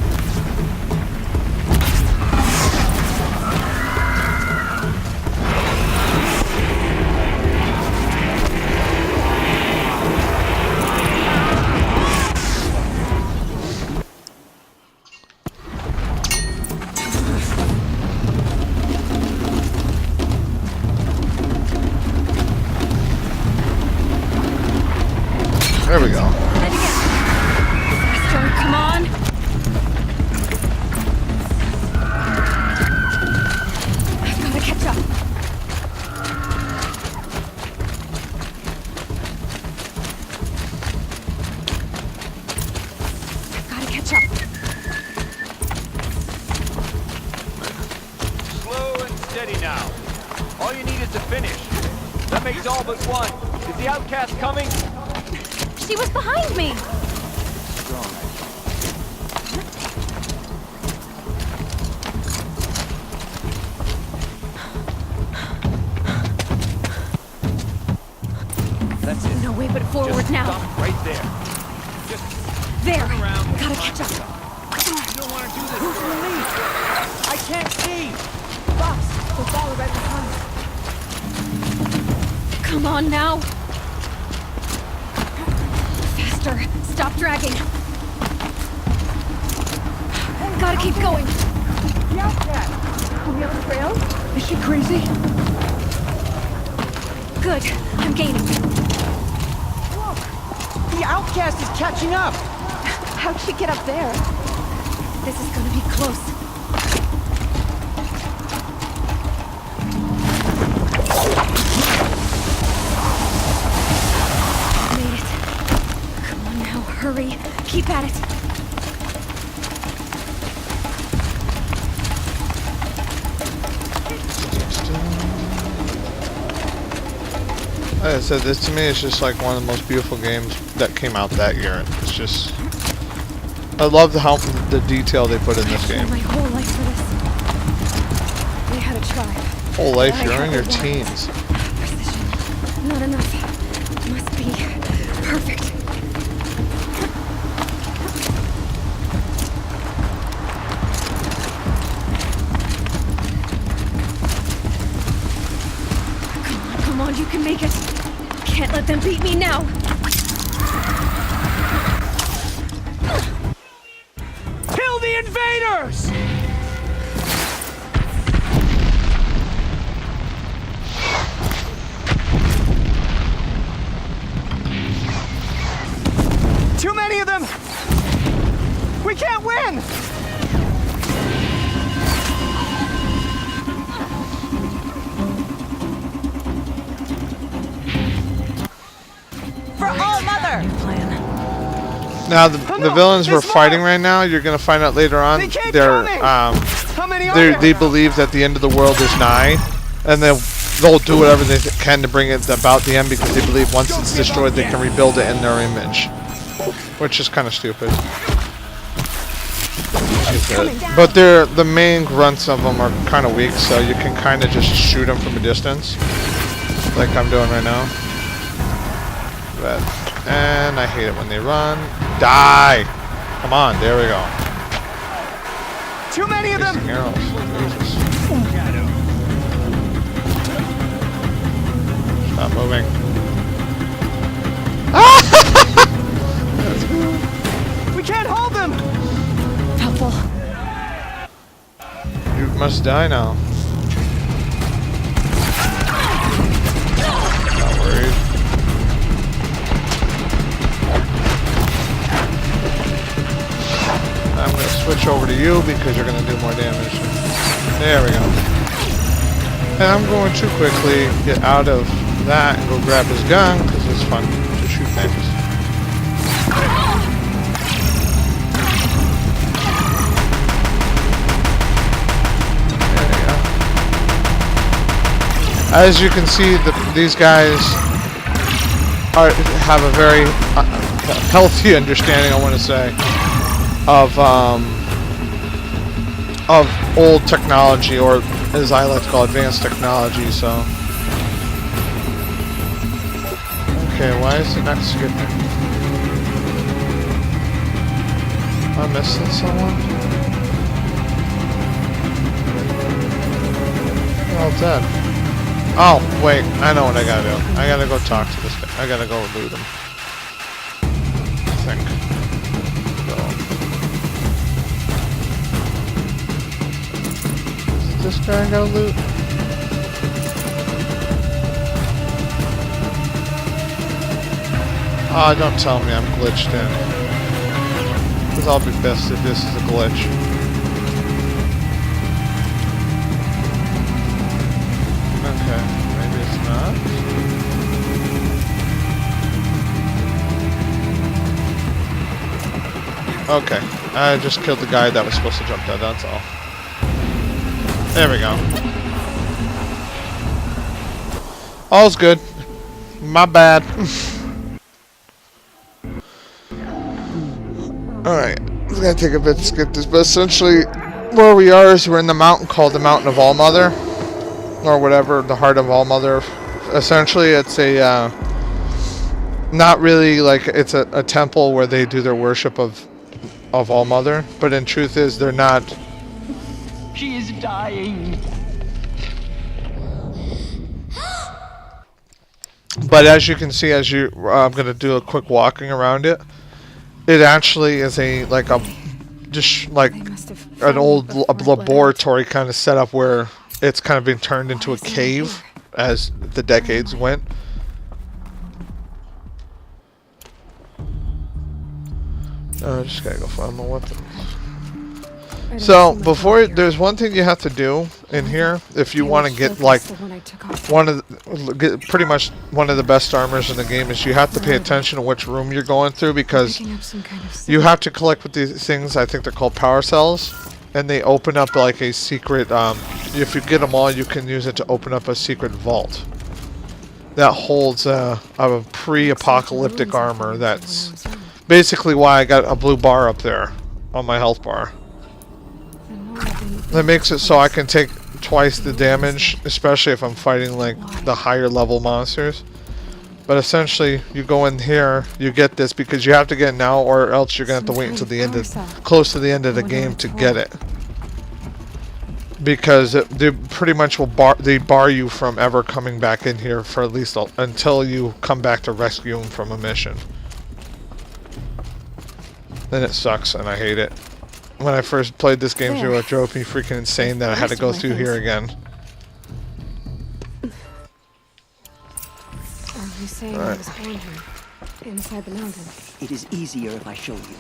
There we go. Faster, come on! I've gotta catch up. Gotta catch up. Slow and steady now. All you need is to finish. That makes all but one. Is the outcast coming? She was behind me! That's it. No way but forward Just now. stop right there. Just There! turn around. Gotta catch up. You don't want to do this for me. I can't see. Fox, we'll follow right behind. Come on now! Faster! Stop dragging! Gotta keep going! The outcast. Are we on the trail? is she crazy? Good. I'm gaining. The outcast is catching up. How'd she get up there? This is gonna be close. Made it. Come on now, hurry. Keep at it. Like I said, this to me is just like one of the most beautiful games that came out that year. It's just, I love the detail they put in this game. My whole life for this. try. Whole life, you're in your teens. Precision. Not enough. Must be perfect. Come on, you can make it. Can't let them beat me now. Kill the invaders! Too many of them! We can't win! For All Mother! Now the villains we're fighting right now, you're gonna find out later on. They believe that the end of the world is nigh, and they'll do whatever they can to bring it about the end because they believe once it's destroyed they can rebuild it in their image, which is kind of stupid. But the main grunts of them are kind of weak, so you can kind of just shoot them from a distance, like I'm doing right now. And I hate it when they run. Die! Come on, there we go. Too many of them! Arrows. Jesus. Stop moving. We can't hold them! Helpful. You must die now. Not worried. I'm going to switch over to you because you're going to do more damage. There we go. And I'm going to quickly get out of that and go grab his gun because it's fun to shoot things. There we go. As you can see, these guys have a very healthy understanding, I want to say, of old technology, or as I like to call advanced technology. So okay, why is it not skipping? Am I missing someone? They're all dead. Oh wait, I know what I gotta do. I gotta go talk to this guy. I gotta go loot him, I think. This guy got loot? Ah, don't tell me I'm glitched in. Because I'll be pissed if this is a glitch. Okay, maybe it's not. Okay, I just killed the guy that was supposed to jump down, that's all. There we go. All's good. My bad. Alright, it's gonna take a bit to skip this, but essentially where we are is we're in the mountain called the Mountain of All Mother, or whatever, the Heart of All Mother. Essentially it's a, not really like it's a temple where they do their worship of All Mother, but in truth is they're not. She is dying. But as you can see, I'm gonna do a quick walking around it. It actually is just like an old laboratory kind of setup where it's kind of been turned into a cave as the decades went. I just gotta go find my weapons. So before, there's one thing you have to do in here if you want to get like pretty much one of the best armors in the game is you have to pay attention to which room you're going through, because you have to collect with these things. I think they're called power cells, and they open up like a secret. If you get them all, you can use it to open up a secret vault that holds a pre-apocalyptic armor. That's basically why I got a blue bar up there on my health bar. That makes it so I can take twice the damage, especially if I'm fighting like the higher level monsters. But essentially, you go in here, you get this because you have to get it now, or else you're gonna have to wait until the end of, close to the end of the game to get it. Because they pretty much will bar you from ever coming back in here for at least until you come back to rescue them from a mission. Then it sucks and I hate it. When I first played this game through, it drove me freaking insane that I had to go through here again. Are you saying I was born here, inside the mountain? It is easier if I show you.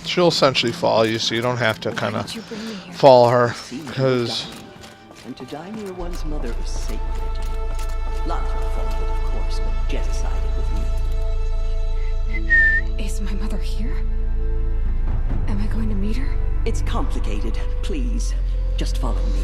She'll essentially follow you, so you don't have to kind of follow her, because... And to die near one's mother is sacred. Not her fault, of course, but Jess sided with me. Is my mother here? Am I going to meet her? It's complicated. Please, just follow me.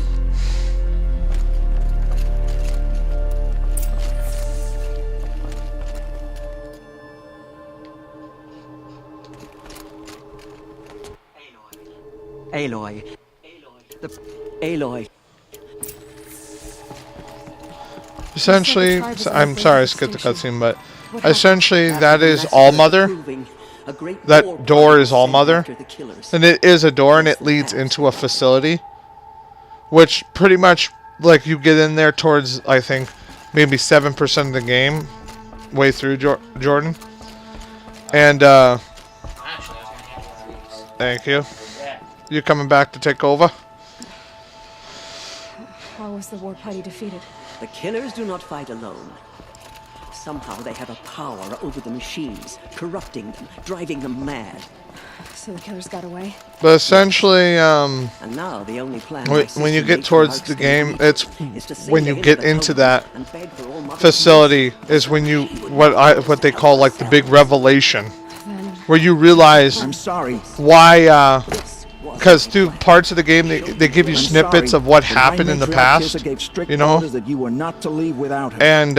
Aloy. Aloy. Essentially, I'm sorry I skipped the cutscene, but essentially that is All Mother. That door is All Mother. And it is a door and it leads into a facility. Which pretty much, like, you get in there towards, I think, maybe 7% of the game. Way through, Jordan. And, thank you. You coming back to take over? How was the war party defeated? The killers do not fight alone. Somehow they have a power over the machines, corrupting them, driving them mad. So the killers got away? But essentially, And now the only plan when you get towards the game, it's when you get into that facility is when you what they call like the big revelation, where you realize why. Because through parts of the game, they give you snippets of what happened in the past, you know, and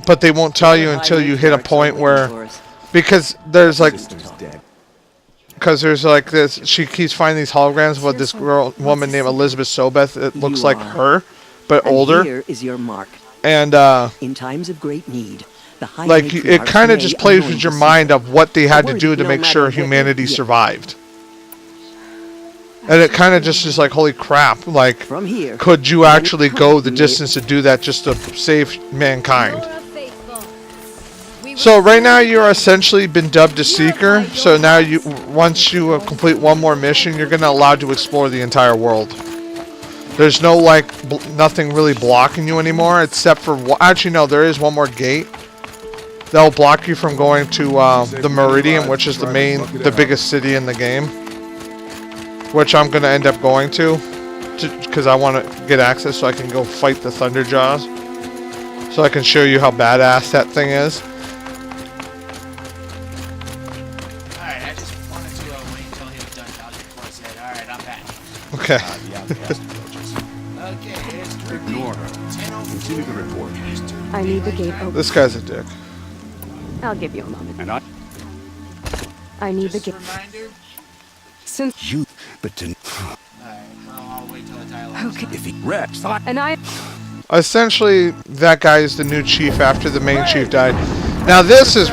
but they won't tell you until you hit a point where, because there's like this, she keeps finding these holograms with this woman named Elizabeth Sobeth. It looks like her, but older. Here is your mark. And in times of great need, like it kind of just plays with your mind of what they had to do to make sure humanity survived. And it kind of just is like, holy crap, like, could you actually go the distance to do that just to save mankind? So right now you're essentially been dubbed a Seeker, so now once you complete one more mission, you're going to allow to explore the entire world. There's no, like, nothing really blocking you anymore, except for, actually no, there is one more gate that will block you from going to the Meridian, which is the biggest city in the game. Which I'm going to end up going to because I want to get access so I can go fight the Thunderjaws. So I can show you how badass that thing is. Alright, I just wanted to wait until he was done talking before I said, alright, I'm back. Okay. Okay, it's Ignore her. Continue the report. I need the gate open. This guy's a dick. I'll give you a moment. And I need the gate. Reminder? Since You, but to... Alright, I'll wait till the dialogue. okay. If he wrecks, And I Essentially, that guy is the new chief after the main chief died. Now this is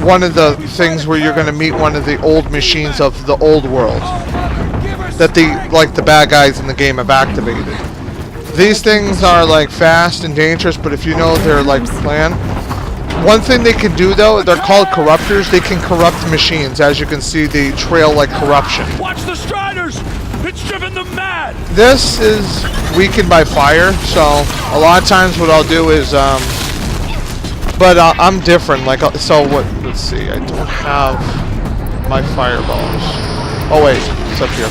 one of the things where you're going to meet one of the old machines of the old world that the bad guys in the game have activated. These things are like fast and dangerous, but if you know their like plan. One thing they can do though, they're called corruptors. They can corrupt machines. As you can see, they trail like corruption. Watch the Striders! It's driven them mad! This is weakened by fire, so a lot of times what I'll do is, I'm different. Like, so what? Let's see. I don't have my fireballs. Oh wait, it's up here.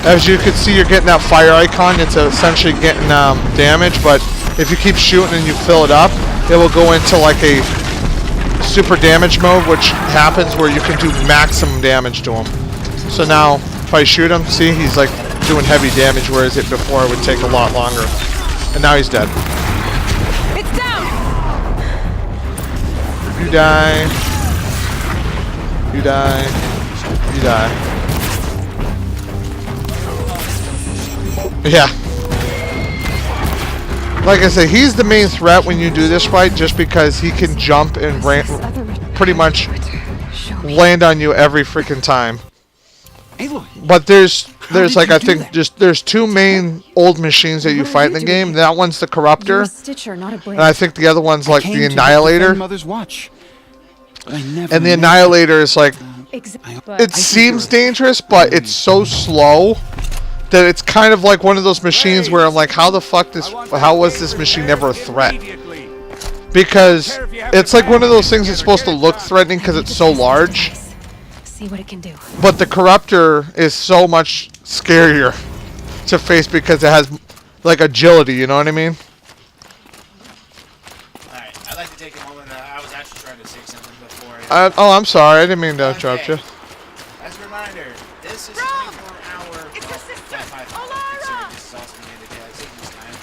As you can see, you're getting that fire icon. It's essentially getting damage, but if you keep shooting and you fill it up, it will go into like a super damage mode, which happens where you can do maximum damage to him. So now, if I shoot him, see, he's like doing heavy damage, whereas it before it would take a lot longer. And now he's dead. It's down. You die. You die. You die. Yeah. Like I said, he's the main threat when you do this fight, just because he can jump and pretty much land on you every freaking time. But there's like, I think there's two main old machines that you fight in the game. That one's the Corruptor, and I think the other one's like the Annihilator. And the Annihilator is like, it seems dangerous, but it's so slow that it's kind of like one of those machines where I'm like, how was this machine never a threat? Because it's like one of those things that's supposed to look threatening because it's so large. See what it can do. But the Corruptor is so much scarier to face because it has like agility, you know what I mean? Alright, I'd like to take a moment. I was actually trying to say something before. Oh, I'm sorry. I didn't mean to interrupt you. As a reminder, this is a 24-hour. It's your sister, Alara. This is also the end of daylight savings time.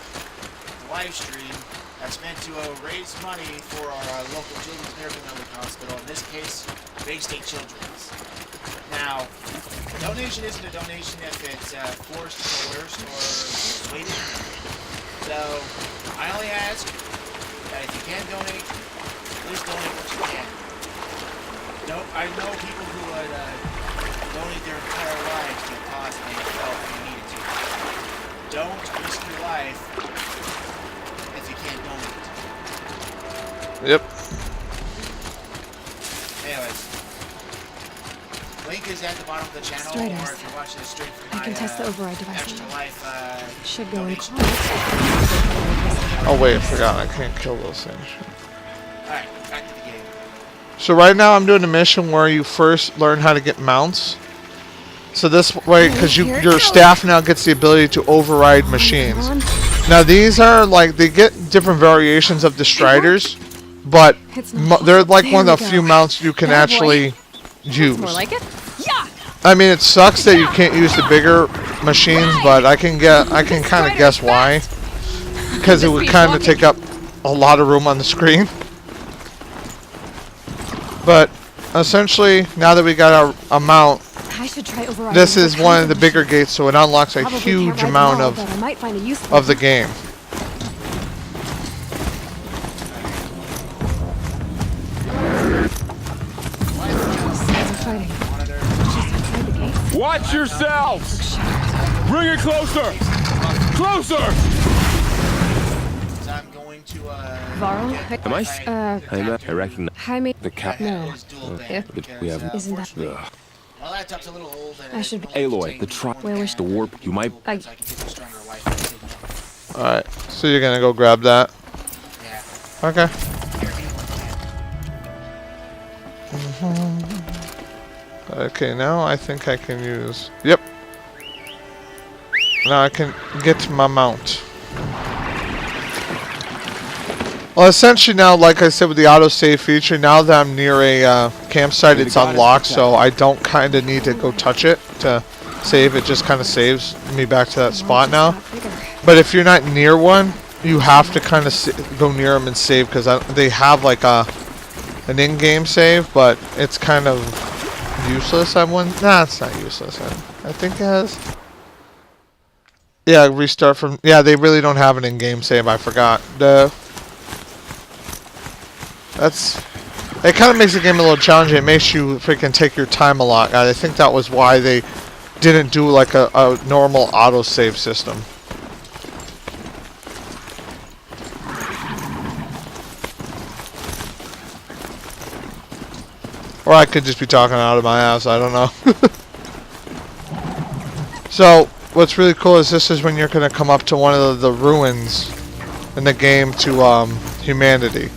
The live stream that's meant to raise money for our local children's nursing hospital. In this case, Bay State Children's. Now, a donation isn't a donation if it's forced, coerced, or persuaded. So, I only ask that if you can donate, please donate what you can. I know people who would donate their entire lives to a cause they felt they needed to. Don't risk your life if you can't donate. Yep. Anyways. Link is at the bottom of the channel, or if you're watching the stream from my can test the override device. Extra Life should go in close. Oh wait, I forgot. I can't kill those things. Alright, back to the game. So right now I'm doing a mission where you first learn how to get mounts. So this way, because your staff now gets the ability to override machines. Now these are like, they get different variations of the Striders, but they're like one of the few mounts you can actually use. More like it. Yeah. I mean, it sucks that you can't use the bigger machines, but I can kind of guess why. Because it would kind of take up a lot of room on the screen. But essentially, now that we got our mount, this is one of the bigger gates, so it unlocks a huge amount of the game. Watch yourselves! Bring it closer! Closer! I'm going to Varl? Am I? I recognize Jaime. the cap. No. We have. Isn't that? my laptop's a little old and I should. Aloy, the the warp. You might. Alright, so you're gonna go grab that? Yeah. Okay. Okay, now I think I can use... Yep. Now I can get my mount. Well, essentially now, like I said with the autosave feature, now that I'm near a campsite, it's unlocked, so I don't kind of need to go touch it to save. It just kind of saves me back to that spot now. But if you're not near one, you have to kind of go near them and save, because they have like an in-game save, but it's kind of useless. Nah, it's not useless. I think it has. Yeah, restart from... Yeah, they really don't have an in-game save. I forgot. It kind of makes the game a little challenging. It makes you freaking take your time a lot. I think that was why they didn't do like a normal autosave system. Or I could just be talking out of my ass, I don't know. So, what's really cool is this is when you're going to come up to one of the ruins in the game to humanity.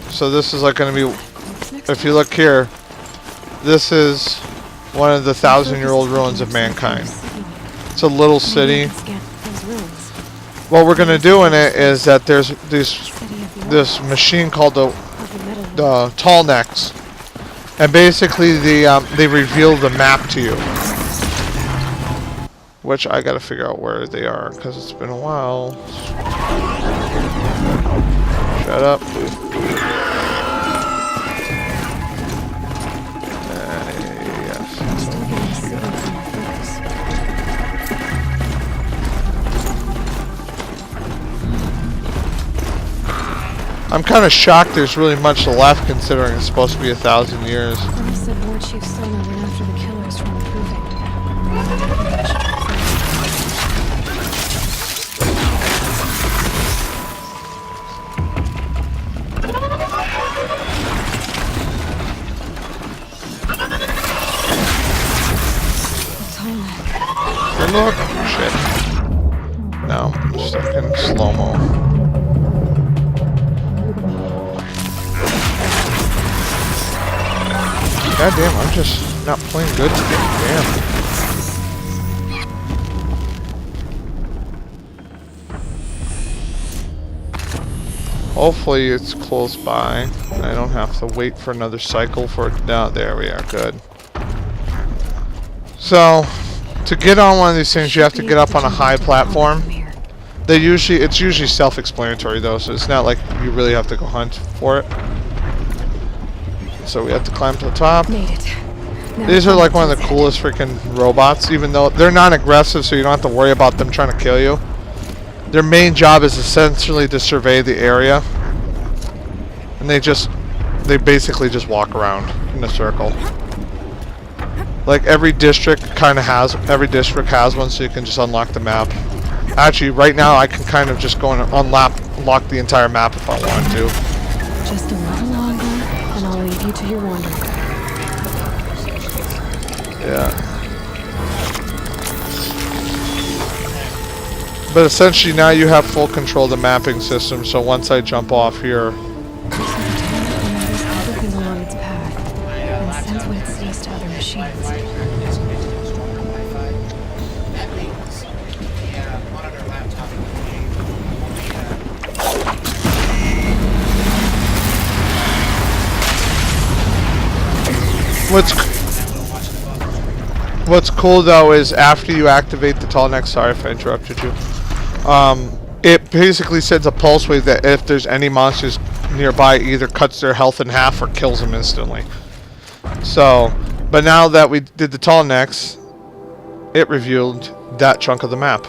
So this is like going to be, if you look here, this is one of the 1,000-year-old ruins of mankind. It's a little city. What we're going to do in it is that there's this machine called the Tall Necks, and basically they reveal the map to you. which I gotta figure out where they are because it's been a while. Shut up. Yes. I'm still getting signals from my focus. I'm kind of shocked there's really much left considering it's supposed to be 1,000 years. Colonel said War Chief Sona went after the killers from the Proving. Good look. Shit. No, I'm stuck in slow-mo. God damn, I'm just not playing good today. Damn. Hopefully it's close by. I don't have to wait for another cycle for it. No, there we are. Good. So, to get on one of these things, you have to get up on a high platform. It's usually self-explanatory though, so it's not like you really have to go hunt for it. So we have to climb to the top. Made it. Now These are like one of the coolest freaking robots, even though they're non-aggressive, so you don't have to worry about them trying to kill you. Their main job is essentially to survey the area. And they basically just walk around in a circle. Like every district every district has one, so you can just unlock the map. Actually, right now I can kind of just go and unlock the entire map if I want to. Just a little longer, and I'll leave you to your wandering. Yeah. But essentially now you have full control of the mapping system, so once I jump off here... Everything along its path, and sends what it sees to other machines. What's cool though is after you activate the tall neck, sorry if I interrupted you, it basically sends a pulse wave that if there's any monsters nearby, either cuts their health in half or kills them instantly. So, but now that we did the tall necks, it revealed that chunk of the map.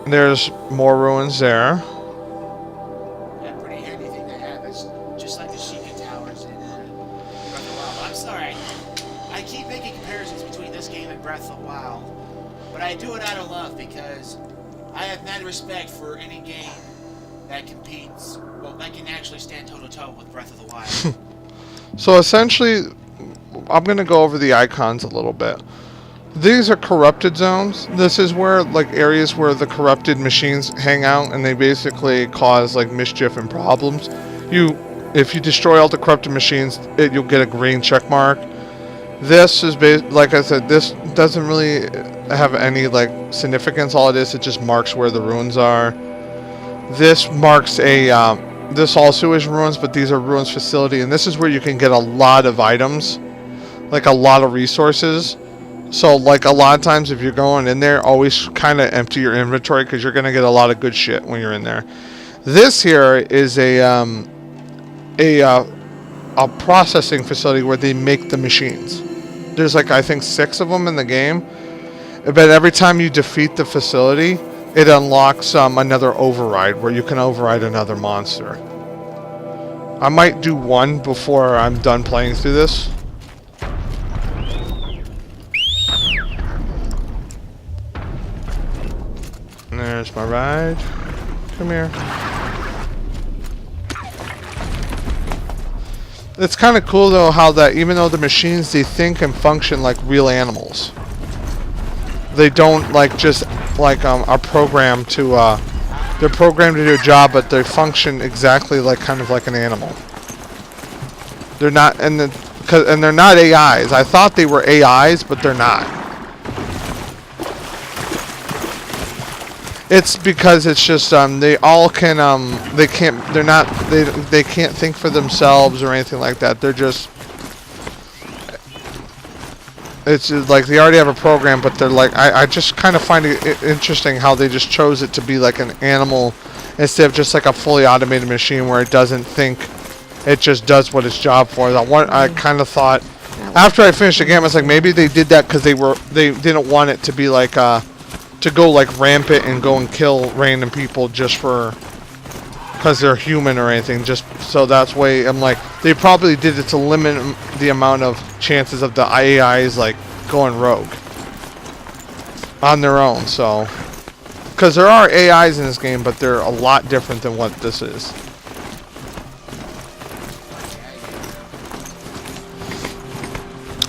There's more ruins there. Yeah, pretty handy thing to have. It's just like the Sheikah Towers in Breath of the Wild. I'm sorry, I keep making comparisons between this game and Breath of the Wild, but I do it out of love because I have mad respect for any game that competes, well, that can actually stand toe-to-toe with Breath of the Wild. So essentially, I'm going to go over the icons a little bit. These are corrupted zones. This is where, like, areas where the corrupted machines hang out, and they basically cause, like, mischief and problems. If you destroy all the corrupted machines, you'll get a green check mark. This is, like I said, this doesn't really have any, like, significance. All it is, it just marks where the ruins are. This marks a, this also is ruins, but these are ruins facility, and this is where you can get a lot of items, like a lot of resources. So, like, a lot of times if you're going in there, always kind of empty your inventory because you're going to get a lot of good shit when you're in there. This here is a processing facility where they make the machines. There's, like, I think 6 of them in the game. But every time you defeat the facility, it unlocks another override where you can override another monster. I might do one before I'm done playing through this. There's my ride. Come here. It's kind of cool though how that even though the machines, they think and function like real animals. They don't like just like are programmed to they're programmed to do a job, but they function exactly like kind of like an animal. They're not, and they're not AIs. I thought they were AIs, but they're not. It's because it's just they all can they can't think for themselves or anything like that. They're just it's like they already have a program, but they're like, I just kind of find it interesting how they just chose it to be like an animal instead of just like a fully automated machine where it doesn't think, it just does what its job for. I kind of thought after I finished the game, I was like, maybe they did that because they didn't want it to be like to go like rampant and go and kill random people just for because they're human or anything. Just so that's why I'm like, they probably did it to limit the amount of chances of the AIs like going rogue on their own. So because there are AIs in this game, but they're a lot different than what this is.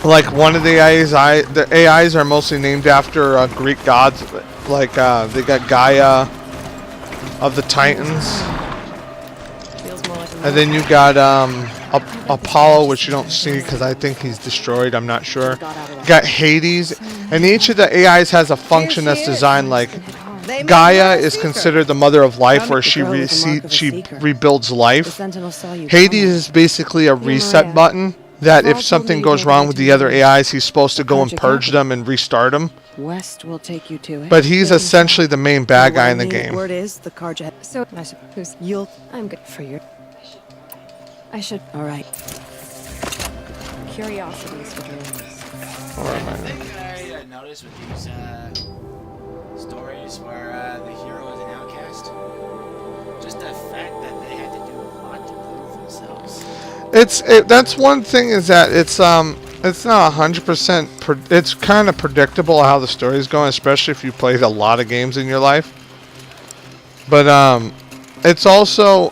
Like one of the AIs are mostly named after Greek gods. Like they got Gaia of the Titans, and then you got Apollo, which you don't see because I think he's destroyed. I'm not sure. You got Hades, and each of the AIs has a function that's designed like. Gaia is considered the mother of life, where she rebuilds life. Hades is basically a reset button. That if something goes wrong with the other AIs, he's supposed to go and purge them and restart them. West will take you to it. But he's essentially the main bad guy in the game. Word is the Carja. So I suppose I'm good for your. I should. All right. Curiosities for dreams. I think I noticed with these stories where the hero is an outcast, just the fact that they had to do a lot to prove themselves. That's one thing, is that it's not 100%. It's kind of predictable how the story is going, especially if you played a lot of games in your life. But it's also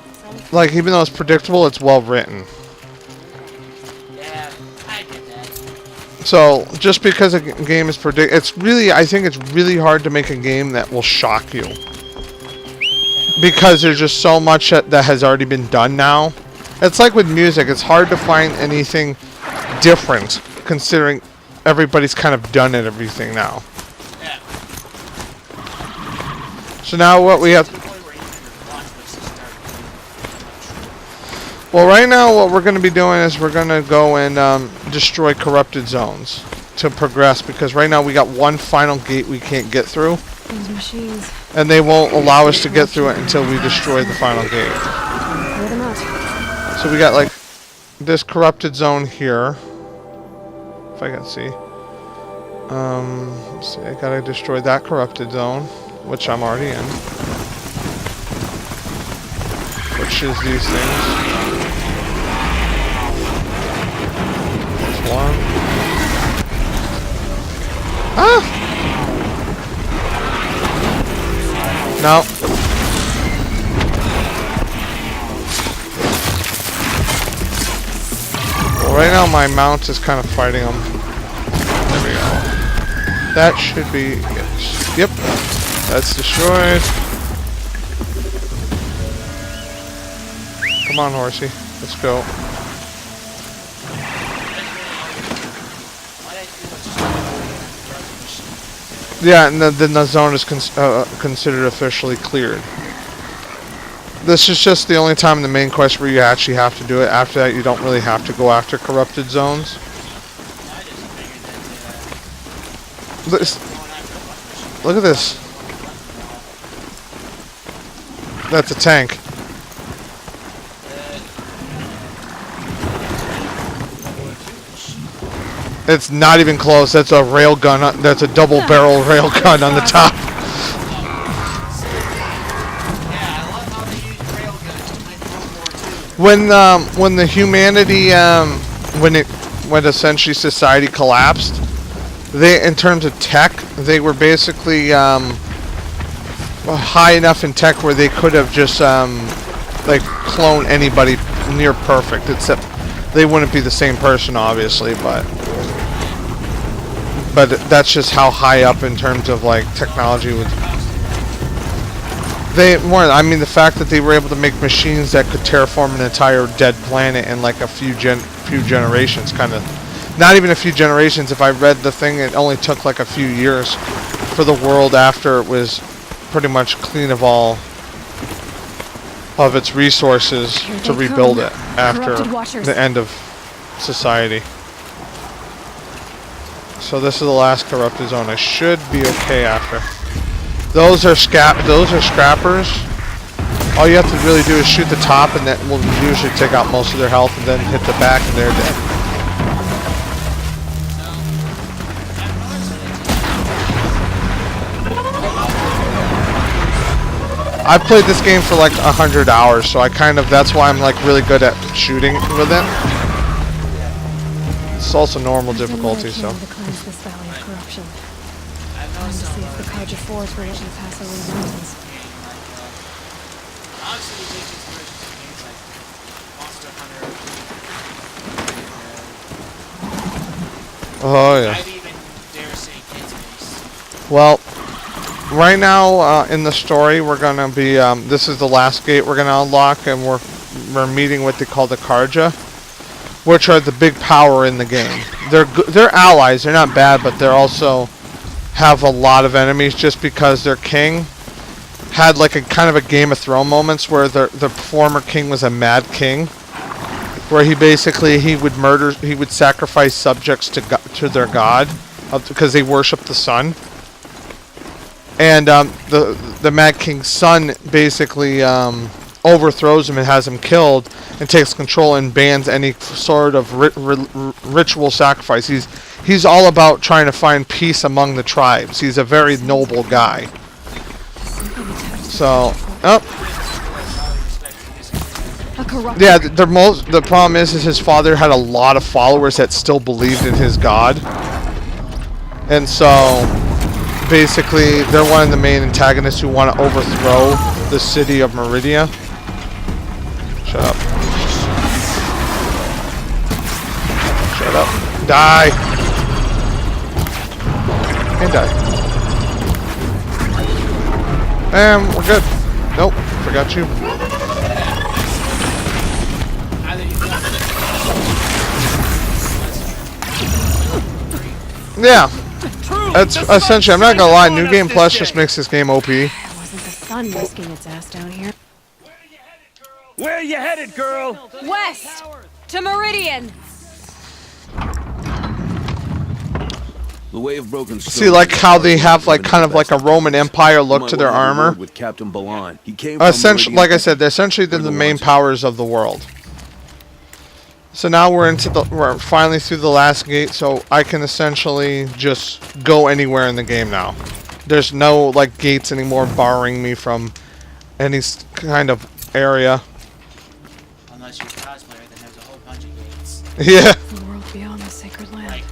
like, even though it's predictable, it's well written. Yeah, I get that. So just because a game is I think it's really hard to make a game that will shock you, because there's just so much that has already been done now. It's like with music, it's hard to find anything different considering everybody's kind of done everything now. Yeah. So now what we have. Well, right now what we're going to be doing is we're going to go and destroy corrupted zones to progress, because right now we got one final gate we can't get through. Those machines. And they won't allow us to get through it until we destroy the final gate. Clear them out. So we got like this corrupted zone here. If I can see. Let's see, I gotta destroy that corrupted zone, which I'm already in. Which is these things. That's one. Ah! No. Well, right now my mount is kind of fighting them. There we go. That should be it. Yep. That's destroyed. Come on, horsey. Let's go. Yeah, and then the zone is considered officially cleared. This is just the only time in the main quest where you actually have to do it. After that, you don't really have to go after corrupted zones. Look at this. That's a tank. It's not even close. That's a rail gun. That's a double barrel rail gun on the top. When the humanity when essentially society collapsed, they, in terms of tech, they were basically high enough in tech where they could have just like clone anybody near perfect, except they wouldn't be the same person, obviously, but that's just how high up in terms of like technology was. They weren't. I mean, the fact that they were able to make machines that could terraform an entire dead planet in like a few generations, kind of, not even a few generations. If I read the thing, it only took like a few years for the world after it was pretty much clean of all of its resources to rebuild it after the end of society. So this is the last corrupted zone. I should be okay after. Those are scrappers. All you have to really do is shoot the top, and that will usually take out most of their health, and then hit the back, and they're dead. I've played this game for like 100 hours, so that's why I'm like really good at shooting with it. It's also normal difficulty, so. To cleanse this valley of corruption. Trying to see if the Carja Forge will let me pass over the mountains. Honestly, we take inspiration from games like Monster Hunter. Oh yeah. I'd even dare say Dead Space. Well, right now in the story, we're gonna be. This is the last gate we're gonna unlock, and we're meeting what they call the Carja, which are the big power in the game. They're allies. They're not bad, but they're also have a lot of enemies just because their king had like a kind of a Game of Thrones moments where the former king was a mad king, where he would sacrifice subjects to their god because they worship the sun. And the Mad King's son basically overthrows him and has him killed and takes control and bans any sort of ritual sacrifice. He's all about trying to find peace among the tribes. He's a very noble guy. So, yeah, the problem is his father had a lot of followers that still believed in his god. And so basically, they're one of the main antagonists who want to overthrow the city of Meridia. Shut up. Shut up. Die. And die. And we're good. Nope. Forgot you. Yeah. That's essentially, I'm not gonna lie, New Game Plus just makes this game OP. It wasn't the sun risking its ass down here. Where are you headed, girl? West! To Meridian! The way of broken stone. See, like how they have like kind of like a Roman Empire look to their armor. With Captain Balan. He came Essentially, like I said, they're essentially the main powers of the world. So now we're finally through the last gate, so I can essentially just go anywhere in the game now. There's no like gates anymore barring me from any kind of area. Unless you're a cosplayer, then there's a whole bunch of gates. Yeah. The world beyond the sacred land.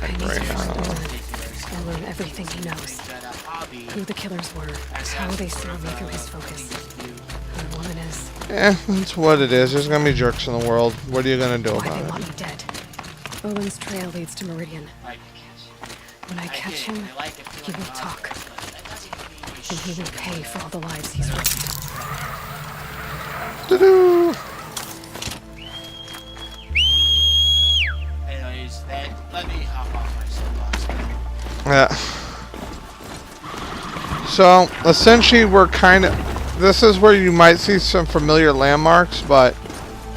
I need to find Owen and learn everything he knows. Who the killers were, how they saw me through his focus. Who the woman is. That's what it is. There's gonna be jerks in the world. What are you gonna do Why about they it? want me dead. Owen's trail leads to Meridian. When I catch him, he will talk. And he will pay for all the lives he's risked. Doo-doo. Anyways, let me hop off my soapbox. Yeah. So essentially, we're kind of. This is where you might see some familiar landmarks, but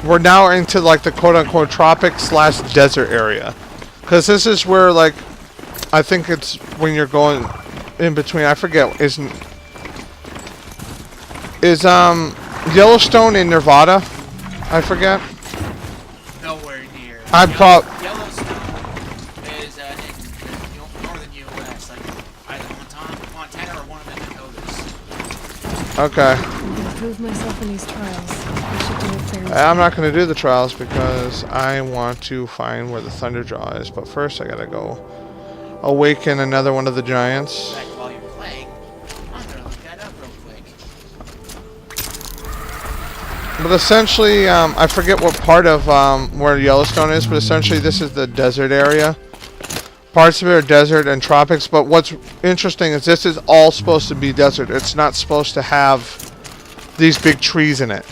we're now into like the quote-unquote tropic/desert area, because this is where like I think it's when you're going in between. I forget. Is Yellowstone in Nevada? I forget. Nowhere near. Yellowstone is in the northern U.S., like either Montana or one of the Dakotas. Okay. I'm gonna prove myself in these trials. I should do it fairly. I'm not going to do the trials because I want to find where the Thunderjaw is. But first, I gotta go awaken another one of the giants. In fact, while you're playing, I'm gonna look that up real quick. But essentially, I forget what part of where Yellowstone is, but essentially this is the desert area. Parts of it are desert and tropics, but what's interesting is this is all supposed to be desert. It's not supposed to have these big trees in it.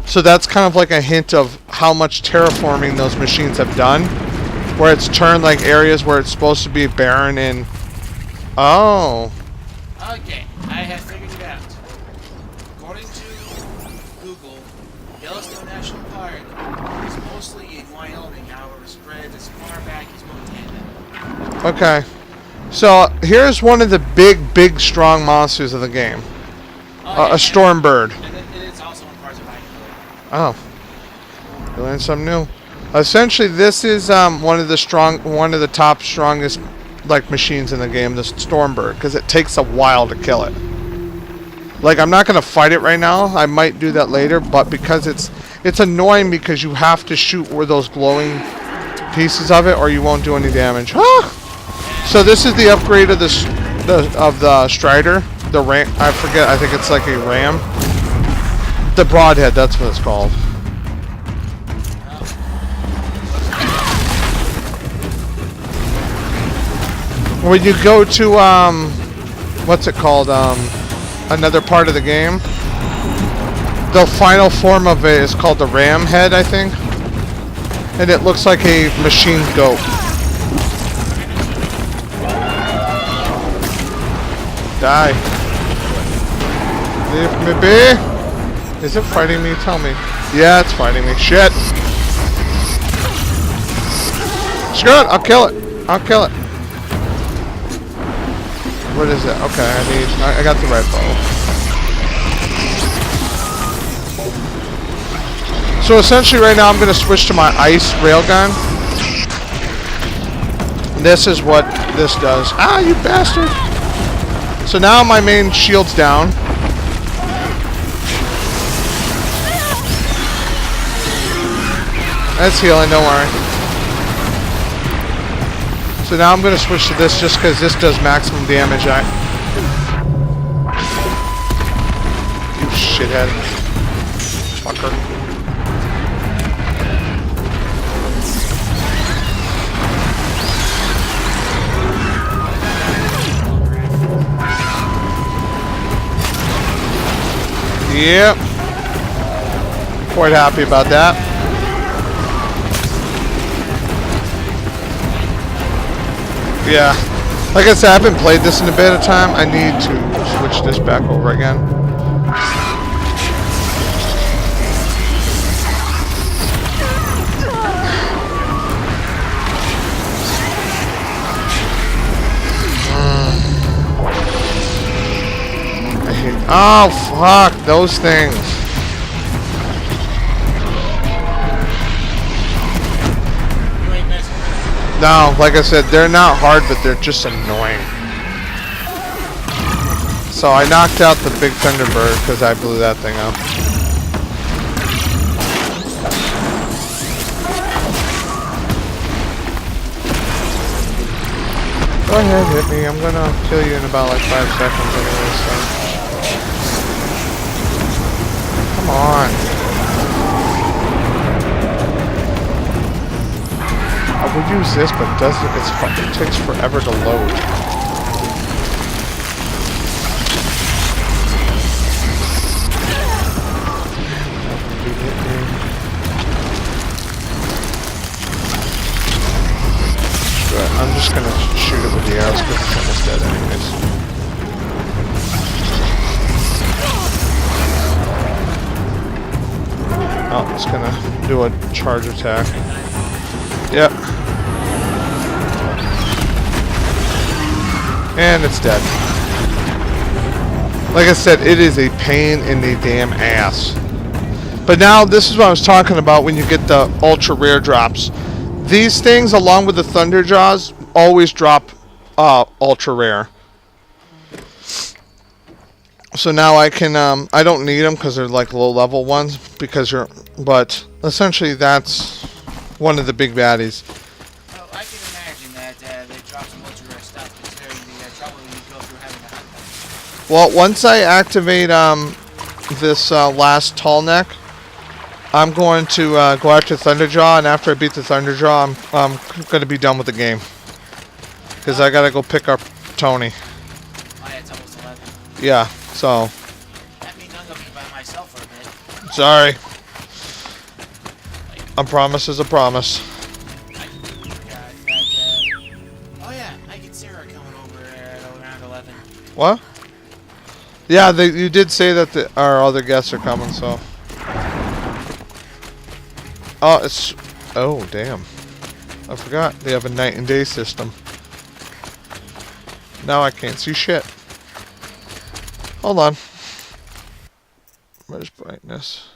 So that's kind of like a hint of how much terraforming those machines have done, where it's turned like areas where it's supposed to be barren and... Oh. Okay, I have figured it out. According to Google, Yellowstone National Park is mostly in Wyoming, however, spreads as far back as Montana. Okay. So here's one of the big, strong monsters of the game. A storm bird. And it's also in parts of Idaho. Oh. You learned something new. Essentially, this is one of the top strongest like machines in the game, the Stormbird, because it takes a while to kill it. Like, I'm not gonna fight it right now. I might do that later, but because it's annoying because you have to shoot where those glowing pieces of it, or you won't do any damage. Ah! So this is the upgrade of the Strider, the ram. I forget. I think it's like a ram. The Broadhead. That's what it's called. When you go to what's it called? Another part of the game. The final form of it is called the Ram Head, I think, and it looks like a machine goat. Die. Leave me be. Is it fighting me? Tell me. Yeah, it's fighting me. Shit. Screw it. I'll kill it. I'll kill it. What is it? Okay, I got the red bow. So essentially right now I'm going to switch to my ice railgun. This is what this does. Ah, you bastard! So now my main shield's down. That's healing, don't worry. So now I'm going to switch to this just because this does maximum damage. You shithead. Fucker. Yep. Quite happy about that. Yeah. Like I said, I haven't played this in a bit of time. I need to switch this back over again. Oh, fuck, those things. No, like I said, they're not hard, but they're just annoying. So I knocked out the big Thunderbird because I blew that thing up. Go ahead, hit me. I'm gonna kill you in about like 5 seconds anyway, so. Come on. I would use this, but it doesn't. It takes forever to load. I'm just gonna shoot it with the arrows because it's almost dead anyways. Oh, it's gonna do a charge attack. Yep. And it's dead. Like I said, it is a pain in the damn ass. But now, this is what I was talking about when you get the ultra rare drops. These things, along with the Thunderjaws, always drop ultra rare. So now I can, I don't need them because they're like low level ones, because but essentially that's one of the big baddies. Well, I can imagine that they drop some ultra rare stuff considering the trouble you go through having to hunt them. Well, once I activate this last tall neck, I'm going to go after Thunderjaw, and after I beat the Thunderjaw, I'm going to be done with the game. Because I got to go pick up Tony. Oh, yeah, it's almost 11. Yeah, so. That means I'm going to be by myself for a bit. Sorry. A promise is a promise. Oh, yeah, I get Sarah coming over around 11. What? Yeah, you did say that our other guests are coming, so. Oh, it's... Oh, damn. I forgot. They have a night and day system. Now I can't see shit. Hold on. Where's brightness?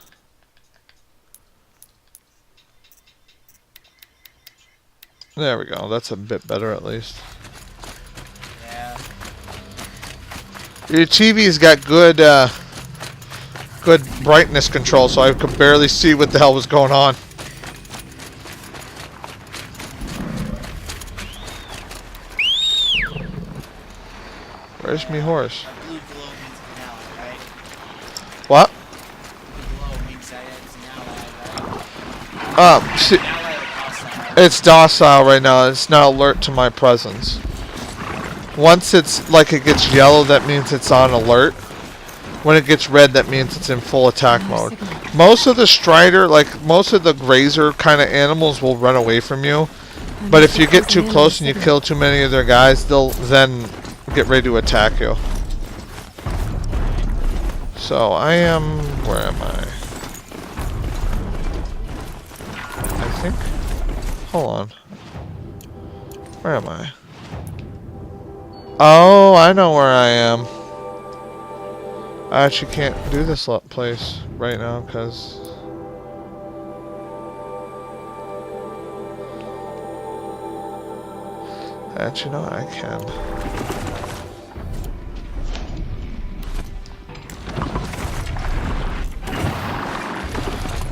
There we go. That's a bit better at least. Yeah. Your TV's got good good brightness control, so I could barely see what the hell was going on. Where's me horse? A blue glow means an ally, right? What? Blue glow means that it's an ally, right? See, An ally or hostile? it's docile right now. It's not alert to my presence. Once it's like it gets yellow, that means it's on alert. When it gets red, that means it's in full attack mode. Most of the strider, like most of the grazer kind of animals will run away from you. But if you get too close and you kill too many of their guys, they'll then get ready to attack you. So I am, where am I? I think, hold on. Where am I? Oh, I know where I am. I actually can't do this place right now because actually no, I can.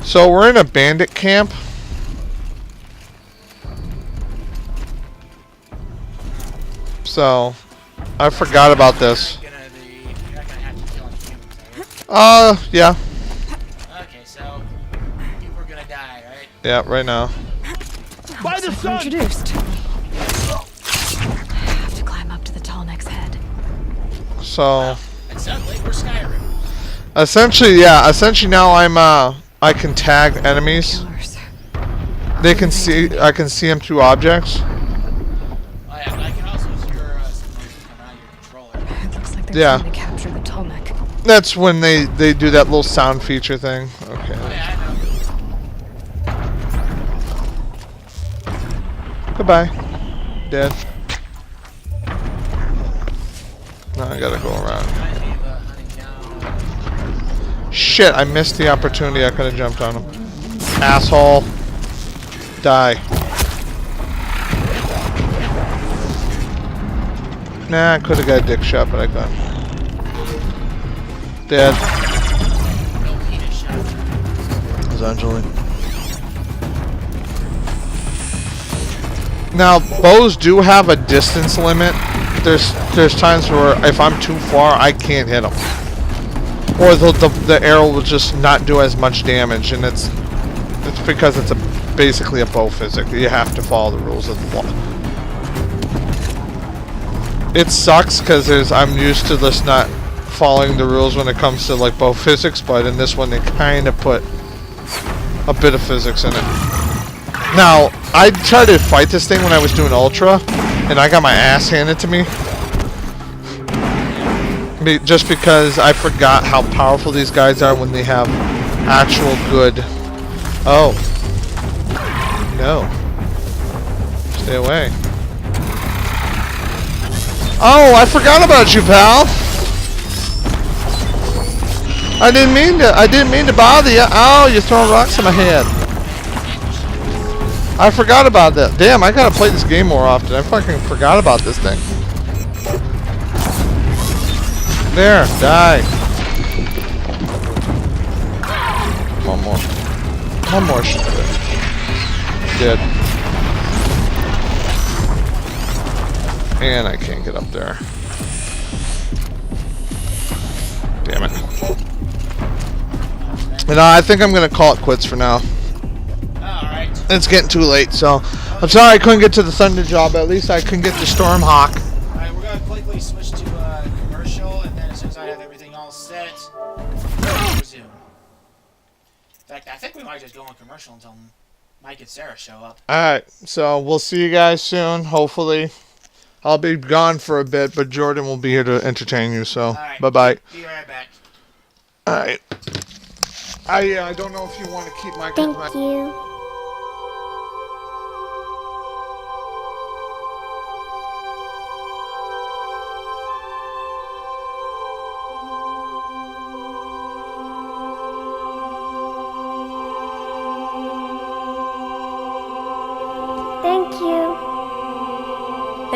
So we're in a bandit camp. So I forgot about this. Yeah. Okay, so people are gonna die, right? Yeah, right now. By the sun! Introduced. I have to climb up to the tall neck's head. So It sounds like we're Skyrim. essentially, yeah, essentially now I can tag enemies. Killers. They can see, I can see them through objects. Oh yeah, but I can also hear some noise come out of your controller. It looks like they're Yeah. trying to capture the tall neck. That's when they do that little sound feature thing. Okay. Oh yeah, I know. Goodbye. Dead. Now I gotta go around. Reminds me of hunting down. Shit, I missed the opportunity. I could have jumped on him. Asshole. Die. Nah, I could have got a dick shot, but I couldn't. Dead. No penis shot. Essentially. Now, bows do have a distance limit. There's times where if I'm too far, I can't hit them. Or the arrow will just not do as much damage, and it's because it's basically a bow physic. You have to follow the rules of the law. It sucks because I'm used to this not following the rules when it comes to like bow physics, but in this one they kind of put a bit of physics in it. Now, I tried to fight this thing when I was doing Ultra, and I got my ass handed to me. Just because I forgot how powerful these guys are when they have actual good... Oh. No. Stay away. Oh, I forgot about you, pal. I didn't mean to bother you. Oh, you're throwing rocks in my head. I forgot about that. Damn, I gotta play this game more often. I fucking forgot about this thing. There, die. One more. One more shit. Dead. And I can't get up there. Damn it. And I think I'm gonna call it quits for now. Alright. It's getting too late, so I'm sorry I couldn't get to the Thunder job, but at least I can get to Stormhawk. Alright, we're gonna quickly switch to commercial, and then as soon as I have everything all set, we'll resume. In fact, I think we might just go on commercial until Mike and Sarah show up. Alright, so we'll see you guys soon, hopefully. I'll be gone for a bit, but Jordan will be here to entertain you, so bye-bye. Be right back. Alright. I don't know if you want to keep my... Thank you.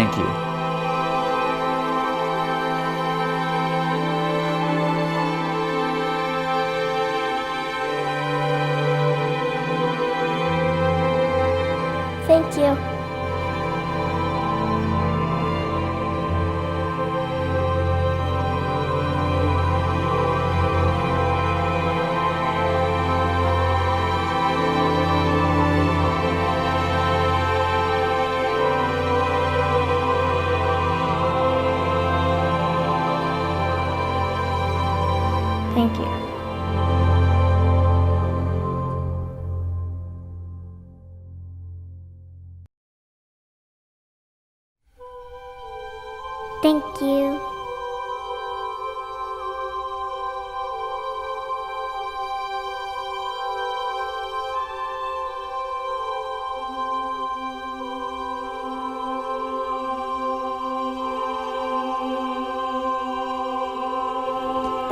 Thank you. Thank you. Thank you. Thank you.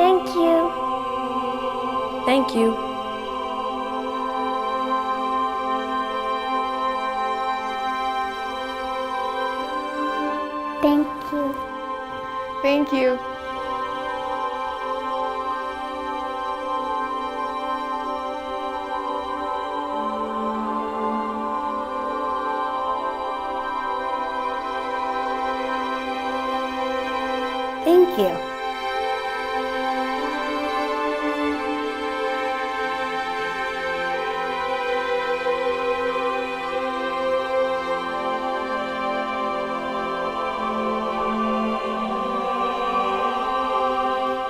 Thank you. Thank you. Thank you. Thank you. Thank you.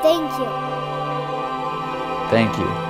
Thank you. Thank you.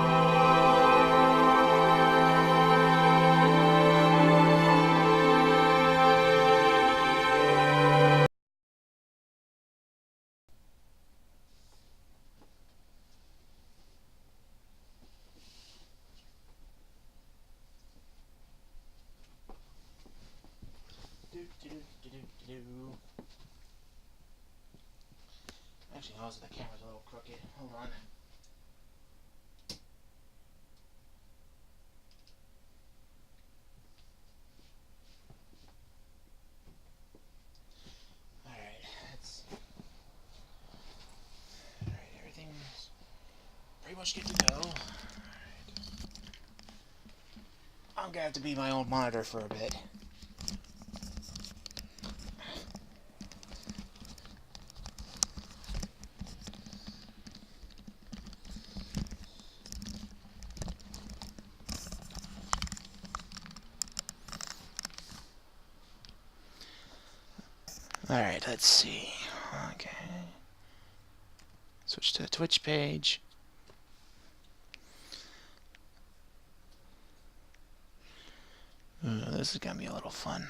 Actually, also the camera's a little crooked. Hold on. Alright, that's... Alright, everything's pretty much good to go. Alright. I'm gonna have to be my own monitor for a bit. Alright, let's see. Okay. Switch to the Twitch page. This is gonna be a little fun.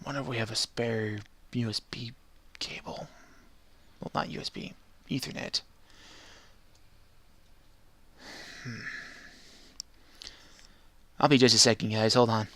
Wonder if we have a spare USB cable. Well, not USB, Ethernet. I'll be just a second, guys. Hold on.